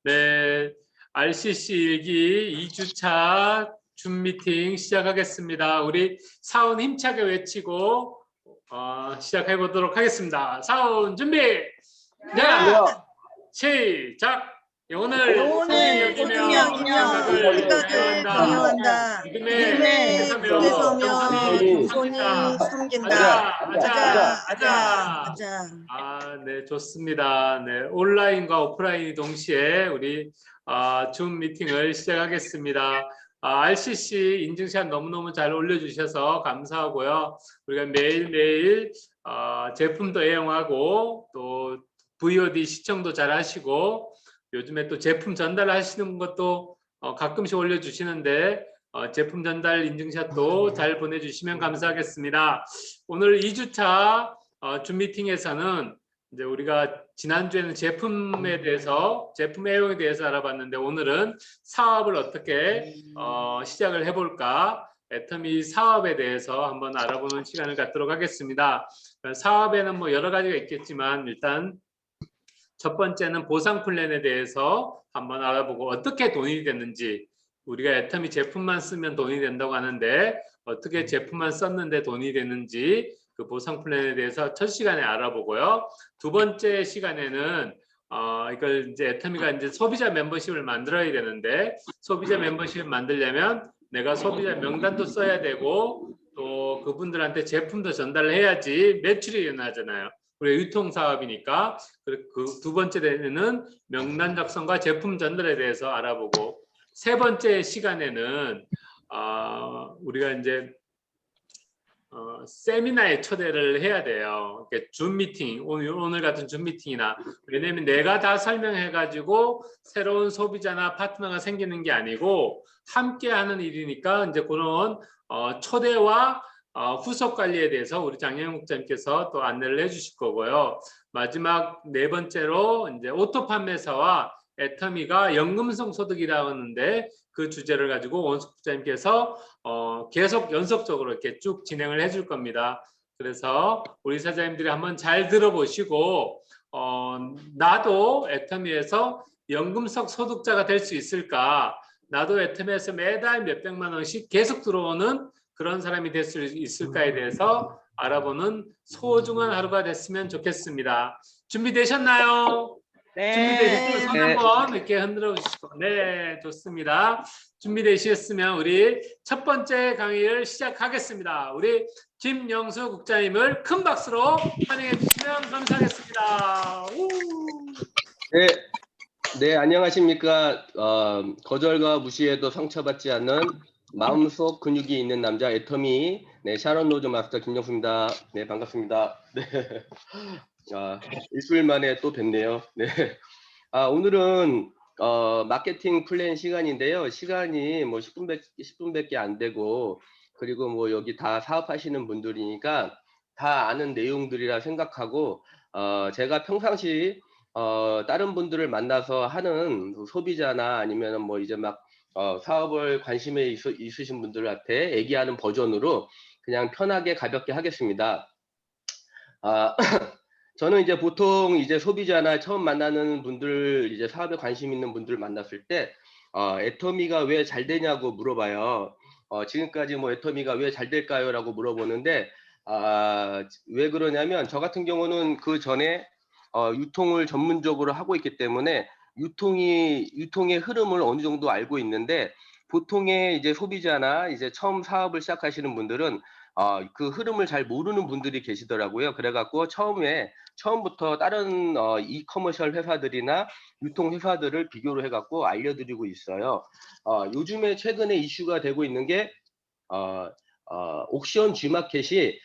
네, RCC 일기 2주차 줌 미팅 시작하겠습니다. 우리 사운 힘차게 외치고 시작해 보도록 하겠습니다. 사운 준비! 네! 시작! 오늘 소중형이며 생각을 강요한다. 믿음의 세서며 겸손히 섬긴다. 아자. 네, 좋습니다. 네, 온라인과 오프라인이 동시에 우리 줌 미팅을 시작하겠습니다. RCC 인증샷 너무너무 잘 올려주셔서 감사하고요. 우리가 매일매일 제품도 애용하고 또 VOD 시청도 잘 하시고 요즘에 또 제품 전달하시는 것도 가끔씩 올려주시는데 제품 전달 인증샷도 잘 보내주시면 감사하겠습니다. 오늘 2주차 줌 미팅에서는 이제 우리가 지난주에는 제품에 대해서 제품 애용에 대해서 알아봤는데 오늘은 사업을 어떻게 시작을 해볼까 애터미 사업에 대해서 한번 알아보는 시간을 갖도록 하겠습니다. 사업에는 뭐 여러 가지가 있겠지만 일단 첫 번째는 보상 플랜에 대해서 한번 알아보고 어떻게 돈이 되는지 우리가 애터미 제품만 쓰면 돈이 된다고 하는데 어떻게 제품만 썼는데 돈이 되는지 그 보상 플랜에 대해서 첫 시간에 알아보고요. 두 번째 시간에는 이걸 이제 애터미가 이제 소비자 멤버십을 만들어야 되는데 소비자 멤버십을 만들려면 내가 소비자 명단도 써야 되고 또 그분들한테 제품도 전달을 해야지 매출이 일어나잖아요. 우리 유통 사업이니까 그 두 번째는 명단 작성과 제품 전달에 대해서 알아보고 세 번째 시간에는 우리가 이제 세미나에 초대를 해야 돼요. 줌 미팅, 오늘 같은 줌 미팅이나 왜냐면 내가 다 설명해 가지고 새로운 소비자나 파트너가 생기는 게 아니고 함께 하는 일이니까 이제 그런 초대와 후속 관리에 대해서 우리 장영욱 국장님께서 또 안내를 해주실 거고요. 마지막 네 번째로 이제 오토 판매사와 애터미가 연금성 소득이라고 하는데 그 주제를 가지고 원숙 국장님께서 계속 연속적으로 이렇게 쭉 진행을 해줄 겁니다. 그래서 우리 사장님들이 한번 잘 들어보시고 나도 애터미에서 연금성 소득자가 될 수 있을까? 나도 애터미에서 매달 몇백만 원씩 계속 들어오는 그런 사람이 될 수 있을까에 대해서 알아보는 소중한 하루가 됐으면 좋겠습니다. 준비되셨나요? 네. 준비되시면 손 한번 이렇게 흔들어 주시고 네, 좋습니다. 준비되셨으면 우리 첫 번째 강의를 시작하겠습니다. 우리 김영수 국장님을 큰 박수로 환영해 주시면 감사하겠습니다. 네, 안녕하십니까. 거절과 무시에도 상처받지 않는 마음속 근육이 있는 남자 애터미 샤론 로즈 마스터 김영수입니다. 네, 반갑습니다. 네. 일주일 만에 또 뵙네요. 네. 오늘은 마케팅 플랜 시간인데요. 시간이 뭐 10분밖에 안 되고 그리고 뭐 여기 다 사업하시는 분들이니까 다 아는 내용들이라 생각하고 제가 평상시 다른 분들을 만나서 하는 소비자나 아니면 뭐 이제 막 사업을 관심에 있으신 분들한테 얘기하는 버전으로 그냥 편하게 가볍게 하겠습니다. 저는 이제 보통 이제 소비자나 처음 만나는 분들 이제 사업에 관심 있는 분들 만났을 때 애터미가 왜 잘 되냐고 물어봐요. 지금까지 뭐 애터미가 왜 잘 될까요? 라고 물어보는데 왜 그러냐면 저 같은 경우는 그 전에 유통을 전문적으로 하고 있기 때문에 유통의 흐름을 어느 정도 알고 있는데 보통의 이제 소비자나 이제 처음 사업을 시작하시는 분들은 그 흐름을 잘 모르는 분들이 계시더라고요. 그래갖고 처음부터 다른 이커머셜 회사들이나 유통 회사들을 비교를 해갖고 알려드리고 있어요. 요즘에 최근에 이슈가 되고 있는 게 옥션 G마켓이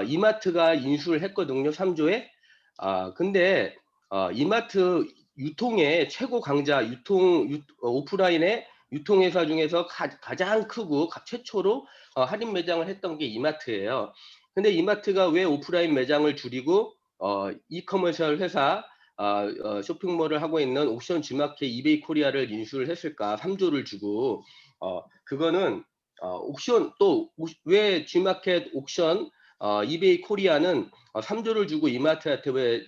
이마트가 인수를 했거든요. 3조에. 근데 이마트 유통의 최고 강자 오프라인의 유통회사 중에서 가장 크고 최초로 할인 매장을 했던 게 이마트예요. 근데 이마트가 왜 오프라인 매장을 줄이고 이커머셜 회사 쇼핑몰을 하고 있는 옥션 G마켓 이베이 코리아를 인수를 했을까? 3조를 주고 그거는 옥션 또 왜 G마켓 옥션 이베이 코리아는 3조를 주고 이마트한테 왜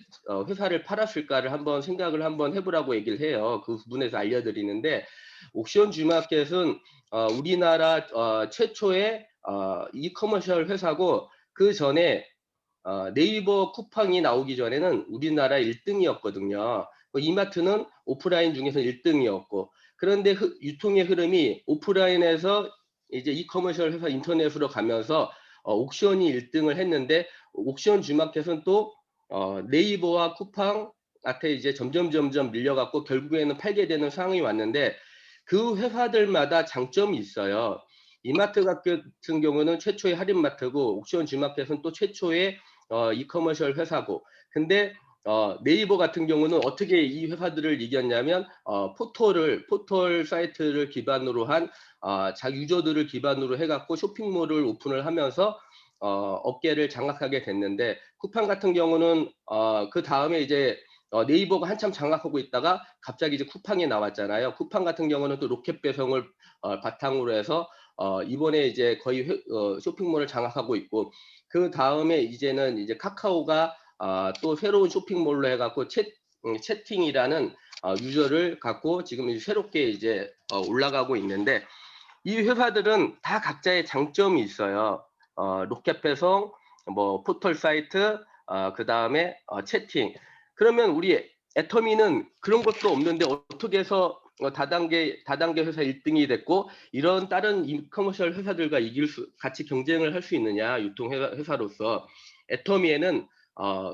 회사를 팔았을까를 한번 생각을 한번 해보라고 얘기를 해요. 그 부분에서 알려드리는데, 옥션 G마켓은 우리나라 최초의 이커머셜 회사고, 그 전에 네이버 쿠팡이 나오기 전에는 우리나라 1등이었거든요. 이마트는 오프라인 중에서 1등이었고, 그런데 유통의 흐름이 오프라인에서 이제 이커머셜 회사 인터넷으로 가면서 옥션이 1등을 했는데, 옥션 G마켓은 또 네이버와 쿠팡한테 이제 점점 밀려갖고 결국에는 팔게 되는 상황이 왔는데, 그 회사들마다 장점이 있어요. 이마트 같은 경우는 최초의 할인마트고, 옥션 G마켓은 또 최초의 이커머셜 회사고, 근데 네이버 같은 경우는 어떻게 이 회사들을 이겼냐면 포털 사이트를 기반으로 한 자기 유저들을 기반으로 해갖고 쇼핑몰을 오픈을 하면서 업계를 장악하게 됐는데, 쿠팡 같은 경우는 그 다음에 이제 네이버가 한참 장악하고 있다가 갑자기 이제 쿠팡이 나왔잖아요. 쿠팡 같은 경우는 또 로켓 배송을 바탕으로 해서 이번에 이제 거의 쇼핑몰을 장악하고 있고, 그 다음에 이제는 이제 카카오가 또 새로운 쇼핑몰로 해갖고 채팅이라는 유저를 갖고 지금 새롭게 이제 올라가고 있는데, 이 회사들은 다 각자의 장점이 있어요. 로켓 배송, 뭐 포털 사이트, 그 다음에 채팅. 그러면 우리 애터미는 그런 것도 없는데 어떻게 해서 다단계 회사 1등이 됐고, 이런 다른 이커머셜 회사들과 같이 경쟁을 할 수 있느냐, 유통 회사로서. 애터미에는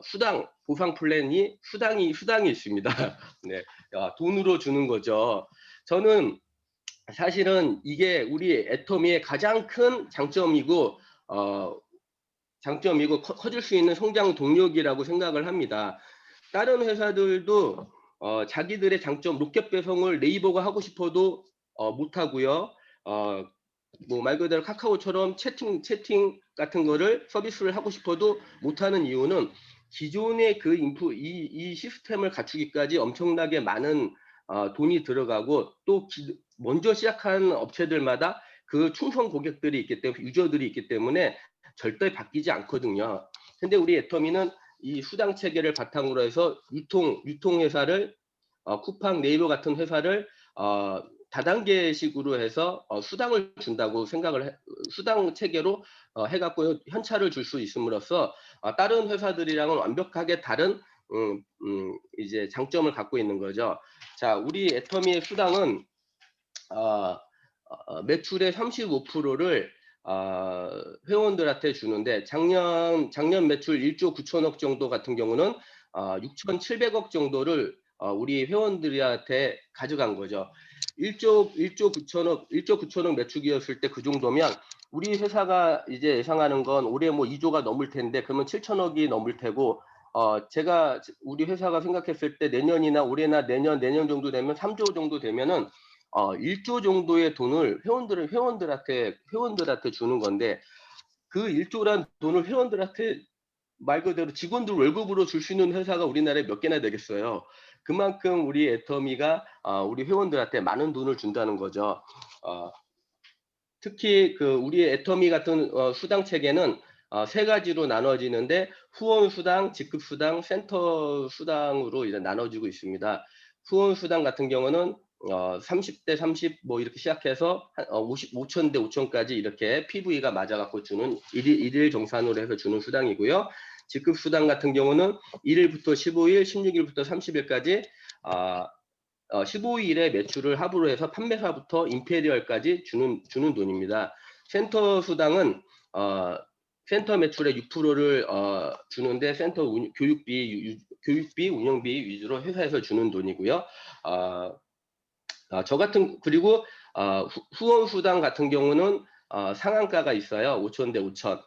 수당 보상 플랜이 수당이 있습니다. 네, 돈으로 주는 거죠. 저는 사실은 이게 우리 애터미의 가장 큰 장점이고 커질 수 있는 성장 동력이라고 생각을 합니다. 다른 회사들도 자기들의 장점, 로켓 배송을 네이버가 하고 싶어도 못 하고요. 뭐 말 그대로 카카오처럼 채팅 같은 거를 서비스를 하고 싶어도 못 하는 이유는 기존의 그 이 시스템을 갖추기까지 엄청나게 많은 돈이 들어가고, 또 먼저 시작한 업체들마다 그 충성 고객들이 있기 때문에, 유저들이 있기 때문에 절대 바뀌지 않거든요. 근데 우리 애터미는 이 수당 체계를 바탕으로 해서 유통 회사를 쿠팡, 네이버 같은 회사를 다단계식으로 해서 수당을 준다고 수당 체계로 해갖고 현찰을 줄 수 있음으로써 다른 회사들이랑은 완벽하게 다른 이제 장점을 갖고 있는 거죠. 자, 우리 애터미의 수당은 매출의 35%를 회원들한테 주는데, 작년 매출 1조 9천억 정도 같은 경우는 6,700억 정도를 우리 회원들한테 가져간 거죠. 1조 9천억 매출이었을 때 그 정도면 우리 회사가 이제 예상하는 건 올해 뭐 2조가 넘을 텐데, 그러면 7천억이 넘을 테고, 제가 우리 회사가 생각했을 때 내년이나 올해나 내년 정도 되면 3조 정도 되면은 1조 정도의 돈을 회원들한테 주는 건데, 그 1조란 돈을 회원들한테 말 그대로 직원들 월급으로 줄 수 있는 회사가 우리나라에 몇 개나 되겠어요. 그만큼 우리 애터미가 우리 회원들한테 많은 돈을 준다는 거죠. 특히 그 우리 애터미 같은 수당 체계는 세 가지로 나눠지는데, 후원 수당, 직급 수당, 센터 수당으로 이제 나눠지고 있습니다. 후원 수당 같은 경우는 30대 30 뭐 이렇게 시작해서 5,000대 5,000까지 이렇게 PV가 맞아갖고 주는 일일 정산으로 해서 주는 수당이고요. 직급 수당 같은 경우는 1일부터 15일, 16일부터 30일까지 15일에 매출을 합으로 해서 판매사부터 임페리얼까지 주는 돈입니다. 센터 수당은 센터 매출의 6%를 주는데, 센터 교육비, 운영비 위주로 회사에서 주는 돈이고요. 그리고 후원 수당 같은 경우는 상한가가 있어요. 5,000대 5,000.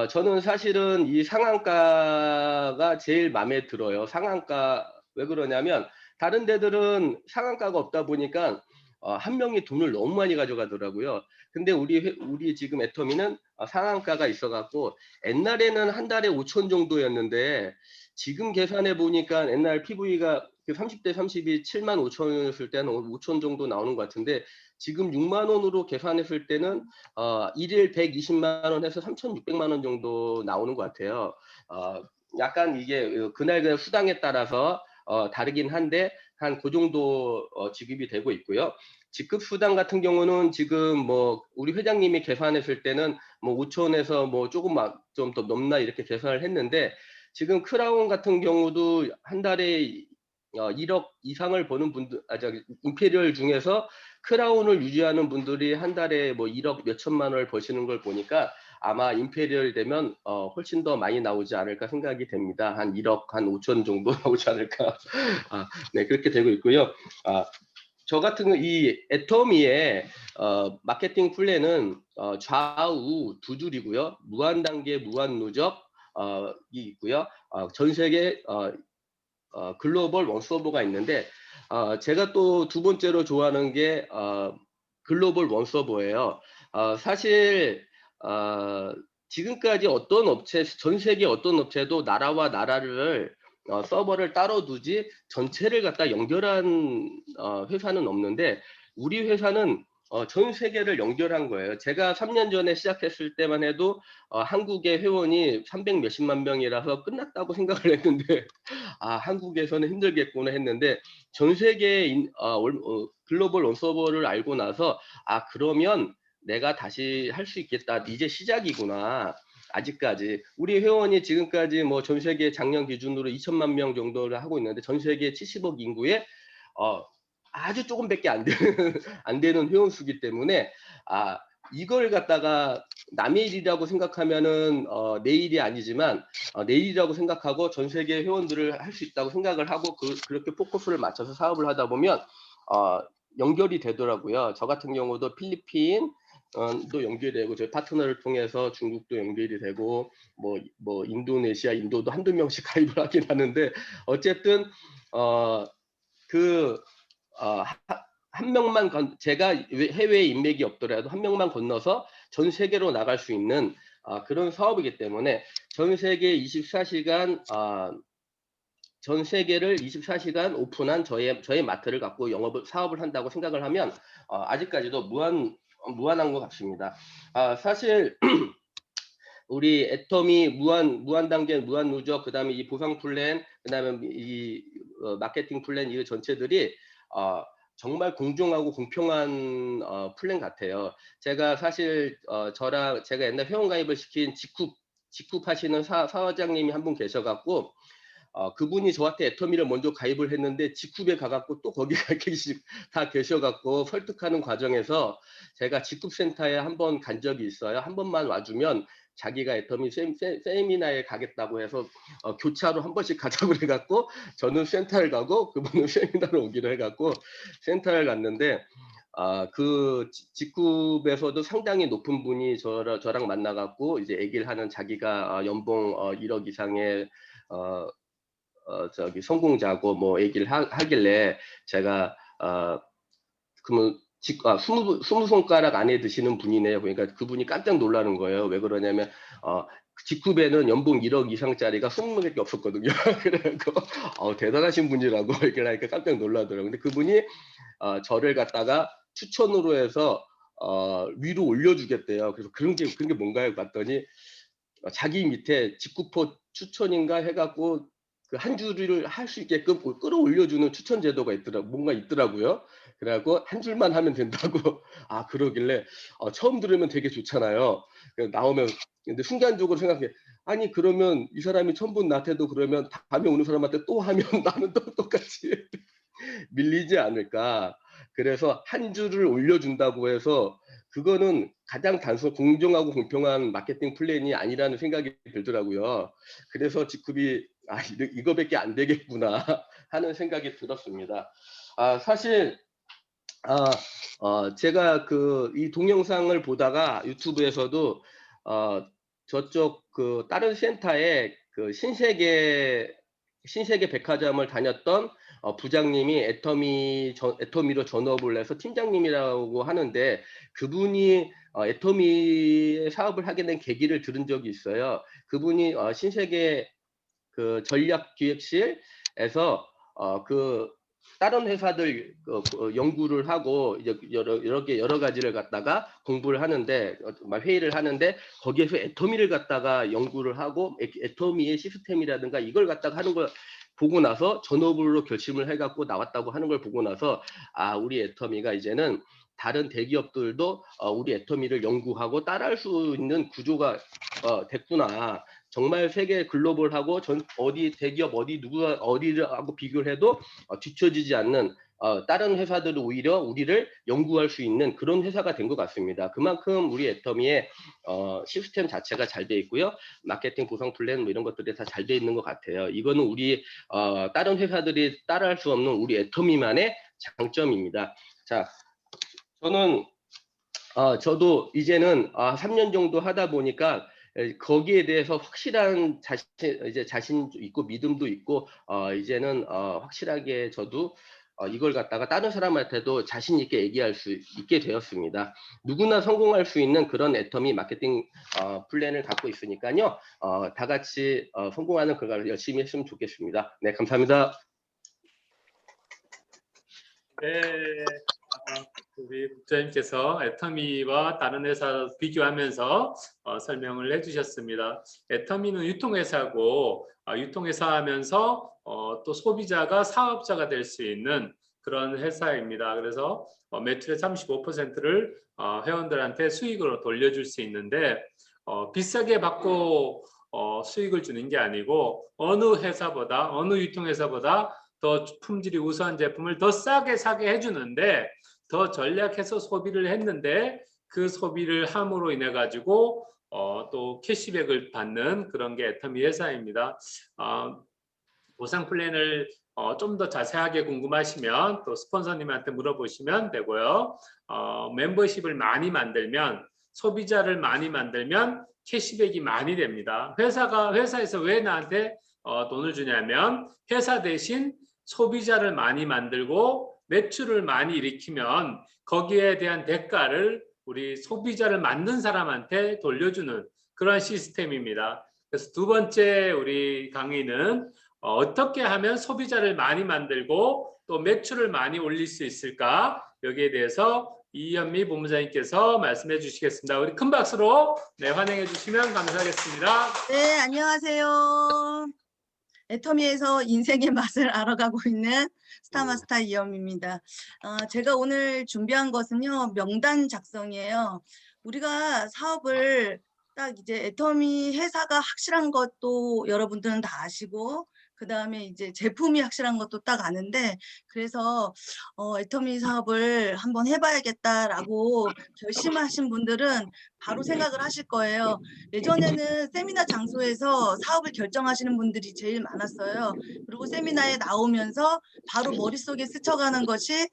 저는 사실은 이 상한가가 제일 마음에 들어요. 상한가 왜 그러냐면, 다른 데들은 상한가가 없다 보니까 한 명이 돈을 너무 많이 가져가더라고요. 근데 우리 지금 애터미는 상한가가 있어갖고, 옛날에는 한 달에 5,000 정도였는데 지금 계산해 보니까 옛날 PV가 그 30대 30이 7만 5천원이었을 때는 5천 정도 나오는 것 같은데 지금 6만 원으로 계산했을 때는 일일 120만 원 해서 3,600만 원 정도 나오는 것 같아요. 약간 이게 그날 수당에 따라서 다르긴 한데 한 그 정도 지급이 되고 있고요. 직급 수당 같은 경우는 지금 뭐 우리 회장님이 계산했을 때는 뭐 5천에서 뭐 조금 좀 더 넘나 이렇게 계산을 했는데 지금 크라운 같은 경우도 한 달에 1억 이상을 버는 분들, 저기 임페리얼 중에서 크라운을 유지하는 분들이 한 달에 뭐 1억 몇 천만 원을 버시는 걸 보니까 아마 임페리얼 되면 훨씬 더 많이 나오지 않을까 생각이 됩니다. 한 1억 한 5천 정도 나오지 않을까. 네, 그렇게 되고 있고요. 저 같은 이 애터미의 마케팅 플랜은 좌우 두 줄이고요. 무한 단계, 무한 누적 이 있고요. 전 세계 글로벌 원서버가 있는데 제가 또 두 번째로 좋아하는 게 글로벌 원서버예요. 사실 지금까지 어떤 업체, 전 세계 어떤 업체도 나라와 나라를 서버를 따로 두지 전체를 갖다 연결한 회사는 없는데 우리 회사는 전 세계를 연결한 거예요. 제가 3년 전에 시작했을 때만 해도 한국의 회원이 300 몇십만 명이라서 끝났다고 생각을 했는데 한국에서는 힘들겠구나 했는데 전 세계 글로벌 원서버를 알고 나서 그러면 내가 다시 할 수 있겠다. 이제 시작이구나. 아직까지 우리 회원이 지금까지 뭐 전 세계 작년 기준으로 2천만 명 정도를 하고 있는데 전 세계 70억 인구에 아주 조금밖에 안 되는 안 되는 회원 수기 때문에 이걸 갖다가 남의 일이라고 생각하면은 내 일이 아니지만 내 일이라고 생각하고 전 세계 회원들을 할 수 있다고 생각을 하고 그렇게 포커스를 맞춰서 사업을 하다 보면 연결이 되더라고요. 저 같은 경우도 필리핀 또 연결이 되고 저희 파트너를 통해서 중국도 연결이 되고 뭐 인도네시아, 인도도 한두 명씩 가입을 하긴 하는데 어쨌든 한 명만 제가 해외에 인맥이 없더라도 한 명만 건너서 전 세계로 나갈 수 있는 그런 사업이기 때문에 전 세계 24시간 전 세계를 24시간 오픈한 저의 마트를 갖고 사업을 한다고 생각을 하면 아직까지도 무한한 것 같습니다. 사실 우리 애터미 무한 단계, 무한 누적, 그다음에 이 보상 플랜, 그다음에 이 마케팅 플랜 이 전체들이 정말 공정하고 공평한 플랜 같아요. 제가 사실 제가 옛날 회원 가입을 시킨 직급 하시는 사회장님이 한 분 계셔갖고 그분이 저한테 애터미를 먼저 가입을 했는데 직급에 가갖고 또 거기 다 계셔갖고 설득하는 과정에서 제가 직급센터에 한 번 간 적이 있어요. 한 번만 와주면 자기가 애터미 세미나에 가겠다고 해서 교차로 한 번씩 가자고 해갖고 저는 센터를 가고 그분은 세미나를 오기로 해갖고 센터를 갔는데 그 직급에서도 상당히 높은 분이 저랑 만나갖고 이제 얘기를 하는 자기가 연봉 1억 이상의 저기 성공자고 뭐 얘기를 하길래 제가 그러면 20손가락 안에 드시는 분이네요. 그러니까 그분이 깜짝 놀라는 거예요. 왜 그러냐면 직급에는 연봉 1억 이상짜리가 20명밖에 없었거든요. 그래서 대단하신 분이라고 얘기하니까 깜짝 놀라더라고요. 근데 그분이 저를 갖다가 추천으로 해서 위로 올려주겠대요. 그래서 그런 게 뭔가요? 봤더니 자기 밑에 직구포 추천인가 해갖고 그 한 줄을 할 수 있게끔 끌어올려주는 추천 제도가 뭔가 있더라고요. 그래갖고 한 줄만 하면 된다고 그러길래 처음 들으면 되게 좋잖아요. 나오면 근데 순간적으로 생각해 아니 그러면 이 사람이 처음 본 나한테도 그러면 다음에 오는 사람한테 또 하면 나는 또 똑같이 밀리지 않을까. 그래서 한 줄을 올려준다고 해서 그거는 가장 공정하고 공평한 마케팅 플랜이 아니라는 생각이 들더라고요. 그래서 직급이 이거밖에 안 되겠구나 하는 생각이 들었습니다. 사실 제가 이 동영상을 보다가 유튜브에서도 저쪽 다른 센터에 신세계 백화점을 다녔던 부장님이 애터미로 전업을 해서 팀장님이라고 하는데 그분이 애터미의 사업을 하게 된 계기를 들은 적이 있어요. 그분이 신세계 전략기획실에서 그 다른 회사들 연구를 하고 이제 여러 가지를 갖다가 공부를 하는데 회의를 하는데 거기에서 애터미를 갖다가 연구를 하고 애터미의 시스템이라든가 이걸 갖다가 하는 걸 보고 나서 전업으로 결심을 해갖고 나왔다고 하는 걸 보고 나서 우리 애터미가 이제는 다른 대기업들도 우리 애터미를 연구하고 따라할 수 있는 구조가 됐구나. 정말 세계 글로벌하고 어디 대기업 누구가 어디하고 비교를 해도 뒤처지지 않는 다른 회사들은 오히려 우리를 연구할 수 있는 그런 회사가 된 것 같습니다. 그만큼 우리 애터미의 시스템 자체가 잘 돼 있고요. 마케팅 구성 플랜 뭐 이런 것들이 다 잘 돼 있는 것 같아요. 이거는 우리 다른 회사들이 따라할 수 없는 우리 애터미만의 장점입니다. 자, 저도 이제는 3년 정도 하다 보니까 거기에 대해서 확실한 자신 있고 믿음도 있고 이제는 확실하게 저도 이걸 갖다가 다른 사람한테도 자신 있게 얘기할 수 있게 되었습니다. 누구나 성공할 수 있는 그런 애터미 마케팅 플랜을 갖고 있으니까요. 다 같이 성공하는 그걸 열심히 했으면 좋겠습니다. 네, 감사합니다. 네, 우리 국장님께서 애터미와 다른 회사 비교하면서 설명을 해주셨습니다. 애터미는 유통회사고 유통회사 하면서 또 소비자가 사업자가 될 수 있는 그런 회사입니다. 그래서 매출의 35%를 회원들한테 수익으로 돌려줄 수 있는데 비싸게 받고 수익을 주는 게 아니고 어느 회사보다 어느 유통회사보다 더 품질이 우수한 제품을 더 싸게 사게 해주는데 더 전략해서 소비를 했는데 그 소비를 함으로 인해 가지고 또 캐시백을 받는 그런 게 애터미 회사입니다. 보상 플랜을 좀 더 자세하게 궁금하시면 또 스폰서님한테 물어보시면 되고요. 멤버십을 많이 만들면 소비자를 많이 만들면 캐시백이 많이 됩니다. 회사에서 왜 나한테 돈을 주냐면 회사 대신 소비자를 많이 만들고 매출을 많이 일으키면 거기에 대한 대가를 우리 소비자를 만든 사람한테 돌려주는 그런 시스템입니다. 그래서 두 번째 우리 강의는 어떻게 하면 소비자를 많이 만들고 또 매출을 많이 올릴 수 있을까? 여기에 대해서 이현미 본부장님께서 말씀해 주시겠습니다. 우리 큰 박수로 환영해 주시면 감사하겠습니다. 네, 안녕하세요. 애터미에서 인생의 맛을 알아가고 있는 스타마스터 이현미입니다. 제가 오늘 준비한 것은요, 명단 작성이에요. 우리가 사업을 딱 이제 애터미 회사가 확실한 것도 여러분들은 다 아시고, 그 다음에 이제 제품이 확실한 것도 딱 아는데, 그래서 애터미 사업을 한번 해봐야겠다라고 결심하신 분들은 바로 생각을 하실 거예요. 예전에는 세미나 장소에서 사업을 결정하시는 분들이 제일 많았어요. 그리고 세미나에 나오면서 바로 머릿속에 스쳐가는 것이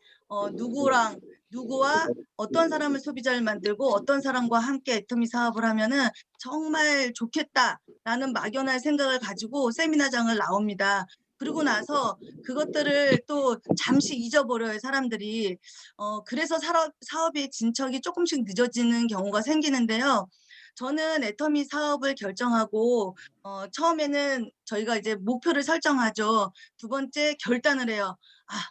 누구와 어떤 사람을 소비자를 만들고 어떤 사람과 함께 애터미 사업을 하면은 정말 좋겠다라는 막연한 생각을 가지고 세미나장을 나옵니다. 그리고 나서 그것들을 또 잠시 잊어버려요, 사람들이. 그래서 사업의 진척이 조금씩 늦어지는 경우가 생기는데요. 저는 애터미 사업을 결정하고 처음에는 저희가 이제 목표를 설정하죠. 두 번째 결단을 해요.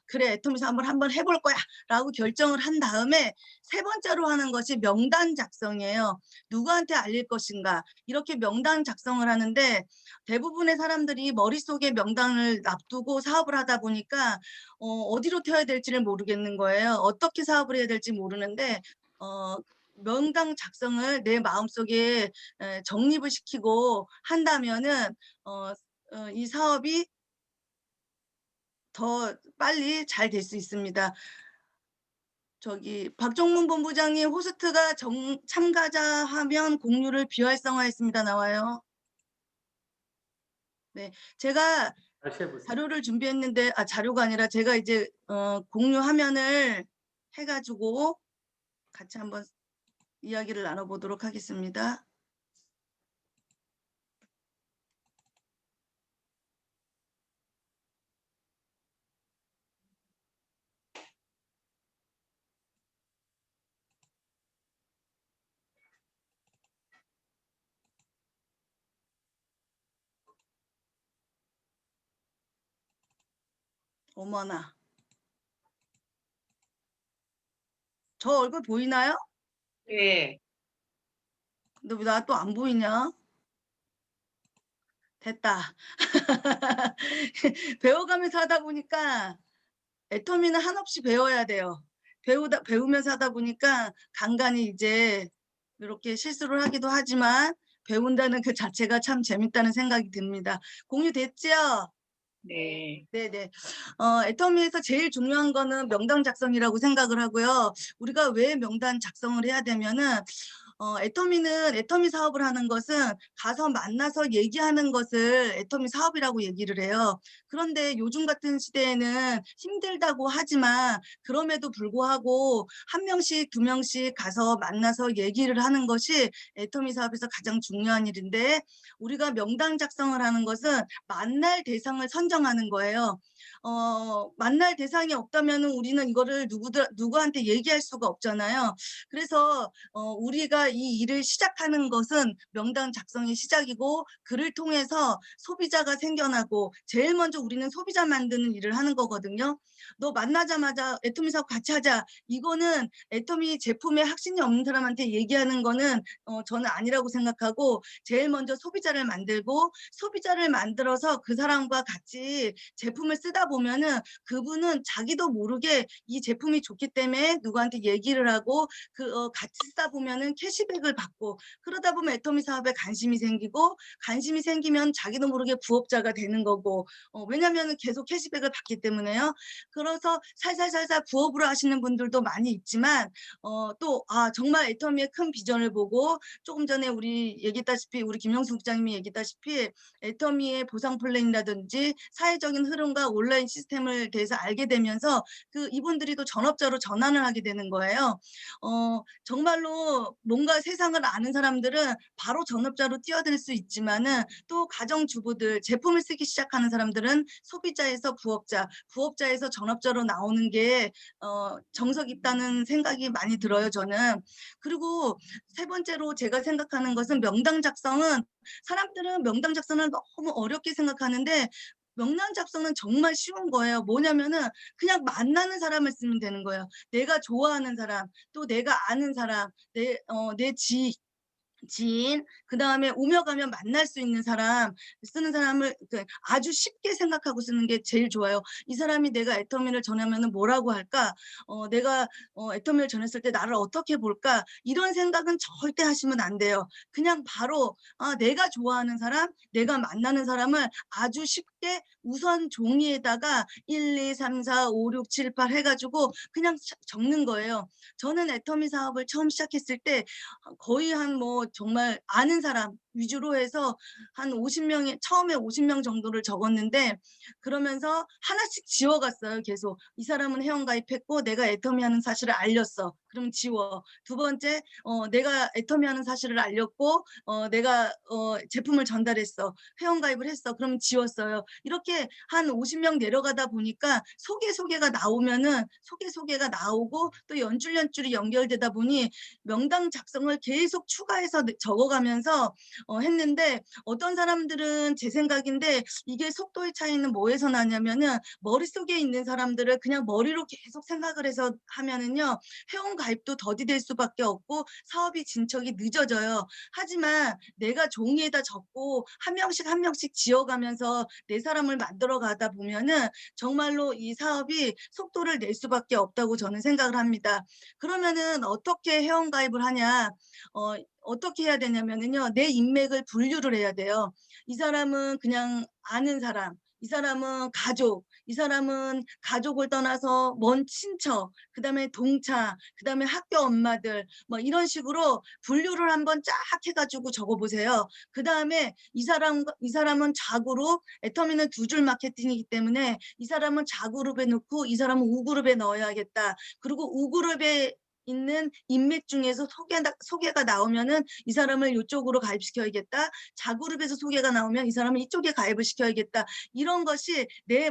그래, 애터미 사업을 한번 해볼 거야 라고 결정을 한 다음에 세 번째로 하는 것이 명단 작성이에요. 누구한테 알릴 것인가, 이렇게 명단 작성을 하는데 대부분의 사람들이 머릿속에 명단을 놔두고 사업을 하다 보니까 어디로 튀어야 될지를 모르겠는 거예요. 어떻게 사업을 해야 될지 모르는데 명단 작성을 내 마음속에 정립을 시키고 한다면은 이 사업이 더 빨리 잘 될 수 있습니다. 저기 박종문 본부장님, 호스트가 참가자 화면 공유를 비활성화했습니다. 나와요. 네, 제가 다시 해보세요. 자료를 준비했는데 자료가 아니라 제가 이제 공유 화면을 해가지고 같이 한번 이야기를 나눠보도록 하겠습니다. 어머나. 저 얼굴 보이나요? 네. 근데 왜 나 또 안 보이냐? 됐다. 배워가면서 하다 보니까 애터미는 한없이 배워야 돼요. 배우면서 하다 보니까 간간이 이제 이렇게 실수를 하기도 하지만 배운다는 그 자체가 참 재밌다는 생각이 듭니다. 공유됐죠? 네. 네네. 애터미에서 제일 중요한 거는 명단 작성이라고 생각을 하고요. 우리가 왜 명단 작성을 해야 되면은 애터미 사업을 하는 것은 가서 만나서 얘기하는 것을 애터미 사업이라고 얘기를 해요. 그런데 요즘 같은 시대에는 힘들다고 하지만 그럼에도 불구하고 한 명씩 두 명씩 가서 만나서 얘기를 하는 것이 애터미 사업에서 가장 중요한 일인데 우리가 명단 작성을 하는 것은 만날 대상을 선정하는 거예요. 만날 대상이 없다면 우리는 이거를 누구한테 얘기할 수가 없잖아요. 그래서 우리가 이 일을 시작하는 것은 명단 작성이 시작이고 그를 통해서 소비자가 생겨나고 제일 먼저 우리는 소비자 만드는 일을 하는 거거든요. 너 만나자마자 애터미 사업 같이 하자. 이거는 애터미 제품에 확신이 없는 사람한테 얘기하는 거는 저는 아니라고 생각하고 제일 먼저 소비자를 만들고 소비자를 만들어서 그 사람과 같이 제품을 쓰다 보면은 그분은 자기도 모르게 이 제품이 좋기 때문에 누구한테 얘기를 하고 같이 쓰다 보면은 캐시백을 받고 그러다 보면 애터미 사업에 관심이 생기고 관심이 생기면 자기도 모르게 부업자가 되는 거고 왜냐면은 계속 캐시백을 받기 때문에요. 그래서 살살살살 부업으로 하시는 분들도 많이 있지만 정말 애터미의 큰 비전을 보고 조금 전에 우리 얘기했다시피 우리 김영수 국장님이 얘기했다시피 애터미의 보상 플랜이라든지 사회적인 흐름과 온라인 시스템을 대해서 알게 되면서 이분들이 또 전업자로 전환을 하게 되는 거예요. 정말로 뭔가 세상을 아는 사람들은 바로 전업자로 뛰어들 수 있지만은 또 가정주부들 제품을 쓰기 시작하는 사람들은 소비자에서 부업자, 부업자에서 전업자로 나오는 게 정석 있다는 생각이 많이 들어요, 저는. 그리고 세 번째로 제가 생각하는 것은 명단 작성은 사람들은 명단 작성을 너무 어렵게 생각하는데 명단 작성은 정말 쉬운 거예요. 뭐냐면은 그냥 만나는 사람을 쓰면 되는 거예요. 내가 좋아하는 사람, 또 내가 아는 사람, 내 지인, 그 다음에 오며 가며 만날 수 있는 사람, 쓰는 사람을 아주 쉽게 생각하고 쓰는 게 제일 좋아요. 이 사람이 내가 애터미를 전하면 뭐라고 할까? 내가 애터미를 전했을 때 나를 어떻게 볼까? 이런 생각은 절대 하시면 안 돼요. 그냥 바로 내가 좋아하는 사람, 내가 만나는 사람을 아주 쉽게 우선 종이에다가 1, 2, 3, 4, 5, 6, 7, 8 해가지고 그냥 적는 거예요. 저는 애터미 사업을 처음 시작했을 때 거의 정말 아는 사람 위주로 해서 한 50명에 처음에 50명 정도를 적었는데 그러면서 하나씩 지워갔어요. 계속 이 사람은 회원가입했고 내가 애터미 하는 사실을 알렸어. 그럼 지워. 두 번째 내가 애터미 하는 사실을 알렸고 내가 제품을 전달했어. 회원가입을 했어. 그럼 지웠어요. 이렇게 한 50명 내려가다 보니까 소개가 나오면은 소개가 나오고 또 연줄이 연결되다 보니 명단 작성을 계속 추가해서 적어가면서 했는데 어떤 사람들은 제 생각인데 이게 속도의 차이는 뭐에서 나냐면은 머릿속에 있는 사람들을 그냥 머리로 계속 생각을 해서 하면은요 회원 가입도 더디될 수밖에 없고 사업이 진척이 늦어져요. 하지만 내가 종이에다 적고 한 명씩 지어가면서 내 사람을 만들어 가다 보면은 정말로 이 사업이 속도를 낼 수밖에 없다고 저는 생각을 합니다. 그러면은 어떻게 회원 가입을 하냐? 어떻게 해야 되냐면은요, 내 인맥을 분류를 해야 돼요. 이 사람은 그냥 아는 사람, 이 사람은 가족, 이 사람은 가족을 떠나서 먼 친척, 그다음에 동차, 그다음에 학교 엄마들, 뭐 이런 식으로 분류를 한번 쫙 해가지고 적어보세요. 그다음에 이 사람은 좌그룹, 애터미는 두 줄 마케팅이기 때문에 이 사람은 좌그룹에 넣고 이 사람은 우그룹에 넣어야겠다. 그리고 우그룹에 있는 인맥 중에서 소개가 나오면은 이 사람을 이쪽으로 가입시켜야겠다. 자그룹에서 소개가 나오면 이 사람을 이쪽에 가입을 시켜야겠다. 이런 것이 내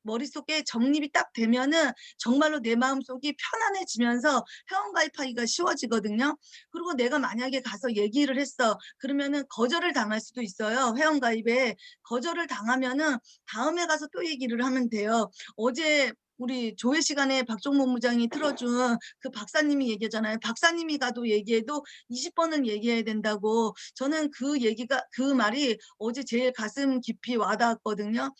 머릿속에 정립이 딱 되면은 정말로 내 마음속이 편안해지면서 회원가입하기가 쉬워지거든요. 그리고 내가 만약에 가서 얘기를 했어. 그러면은 거절을 당할 수도 있어요. 회원가입에. 거절을 당하면은 다음에 가서 또 얘기를 하면 돼요. 어제 우리 조회 시간에 박종모 무장이 틀어준 그 박사님이 얘기하잖아요. 박사님이 가도 얘기해도 20번은 얘기해야 된다고. 저는 그 말이 어제 제일 가슴 깊이 와닿았거든요.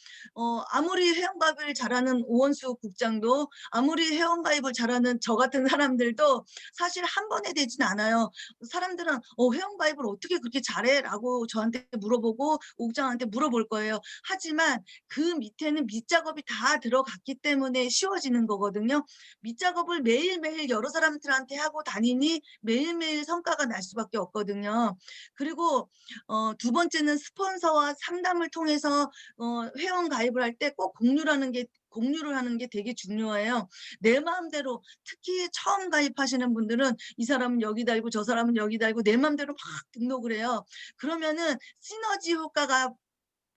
아무리 회원가입을 잘하는 오원수 국장도, 아무리 회원가입을 잘하는 저 같은 사람들도 사실 한 번에 되진 않아요. 사람들은 회원가입을 어떻게 그렇게 잘해? 라고 저한테 물어보고 오 국장한테 물어볼 거예요. 하지만 그 밑에는 밑작업이 다 들어갔기 때문에 쉬워지는 거거든요. 밑작업을 매일매일 여러 사람들한테 하고 다니니 매일매일 성과가 날 수밖에 없거든요. 그리고 두 번째는 스폰서와 상담을 통해서 회원 가입을 할 때 꼭 공유를 하는 게 되게 중요해요. 내 마음대로, 특히 처음 가입하시는 분들은 이 사람은 여기 달고 저 사람은 여기 달고 내 마음대로 막 등록을 해요. 그러면은 시너지 효과가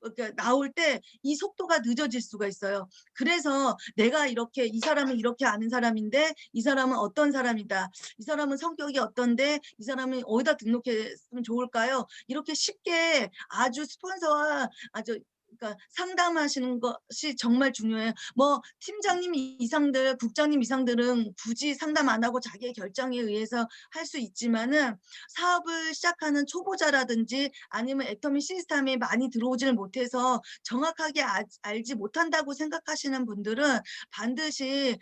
그러니까 나올 때 이 속도가 늦어질 수가 있어요. 그래서 내가 이렇게 이 사람은 이렇게 아는 사람인데 이 사람은 어떤 사람이다. 이 사람은 성격이 어떤데 이 사람은 어디다 등록했으면 좋을까요? 이렇게 쉽게 아주 스폰서와 아주 그러니까 상담하시는 것이 정말 중요해요. 뭐 팀장님 이상들, 국장님 이상들은 굳이 상담 안 하고 자기의 결정에 의해서 할 수 있지만은 사업을 시작하는 초보자라든지 아니면 애터미 시스템에 많이 들어오지를 못해서 정확하게 알지 못한다고 생각하시는 분들은 반드시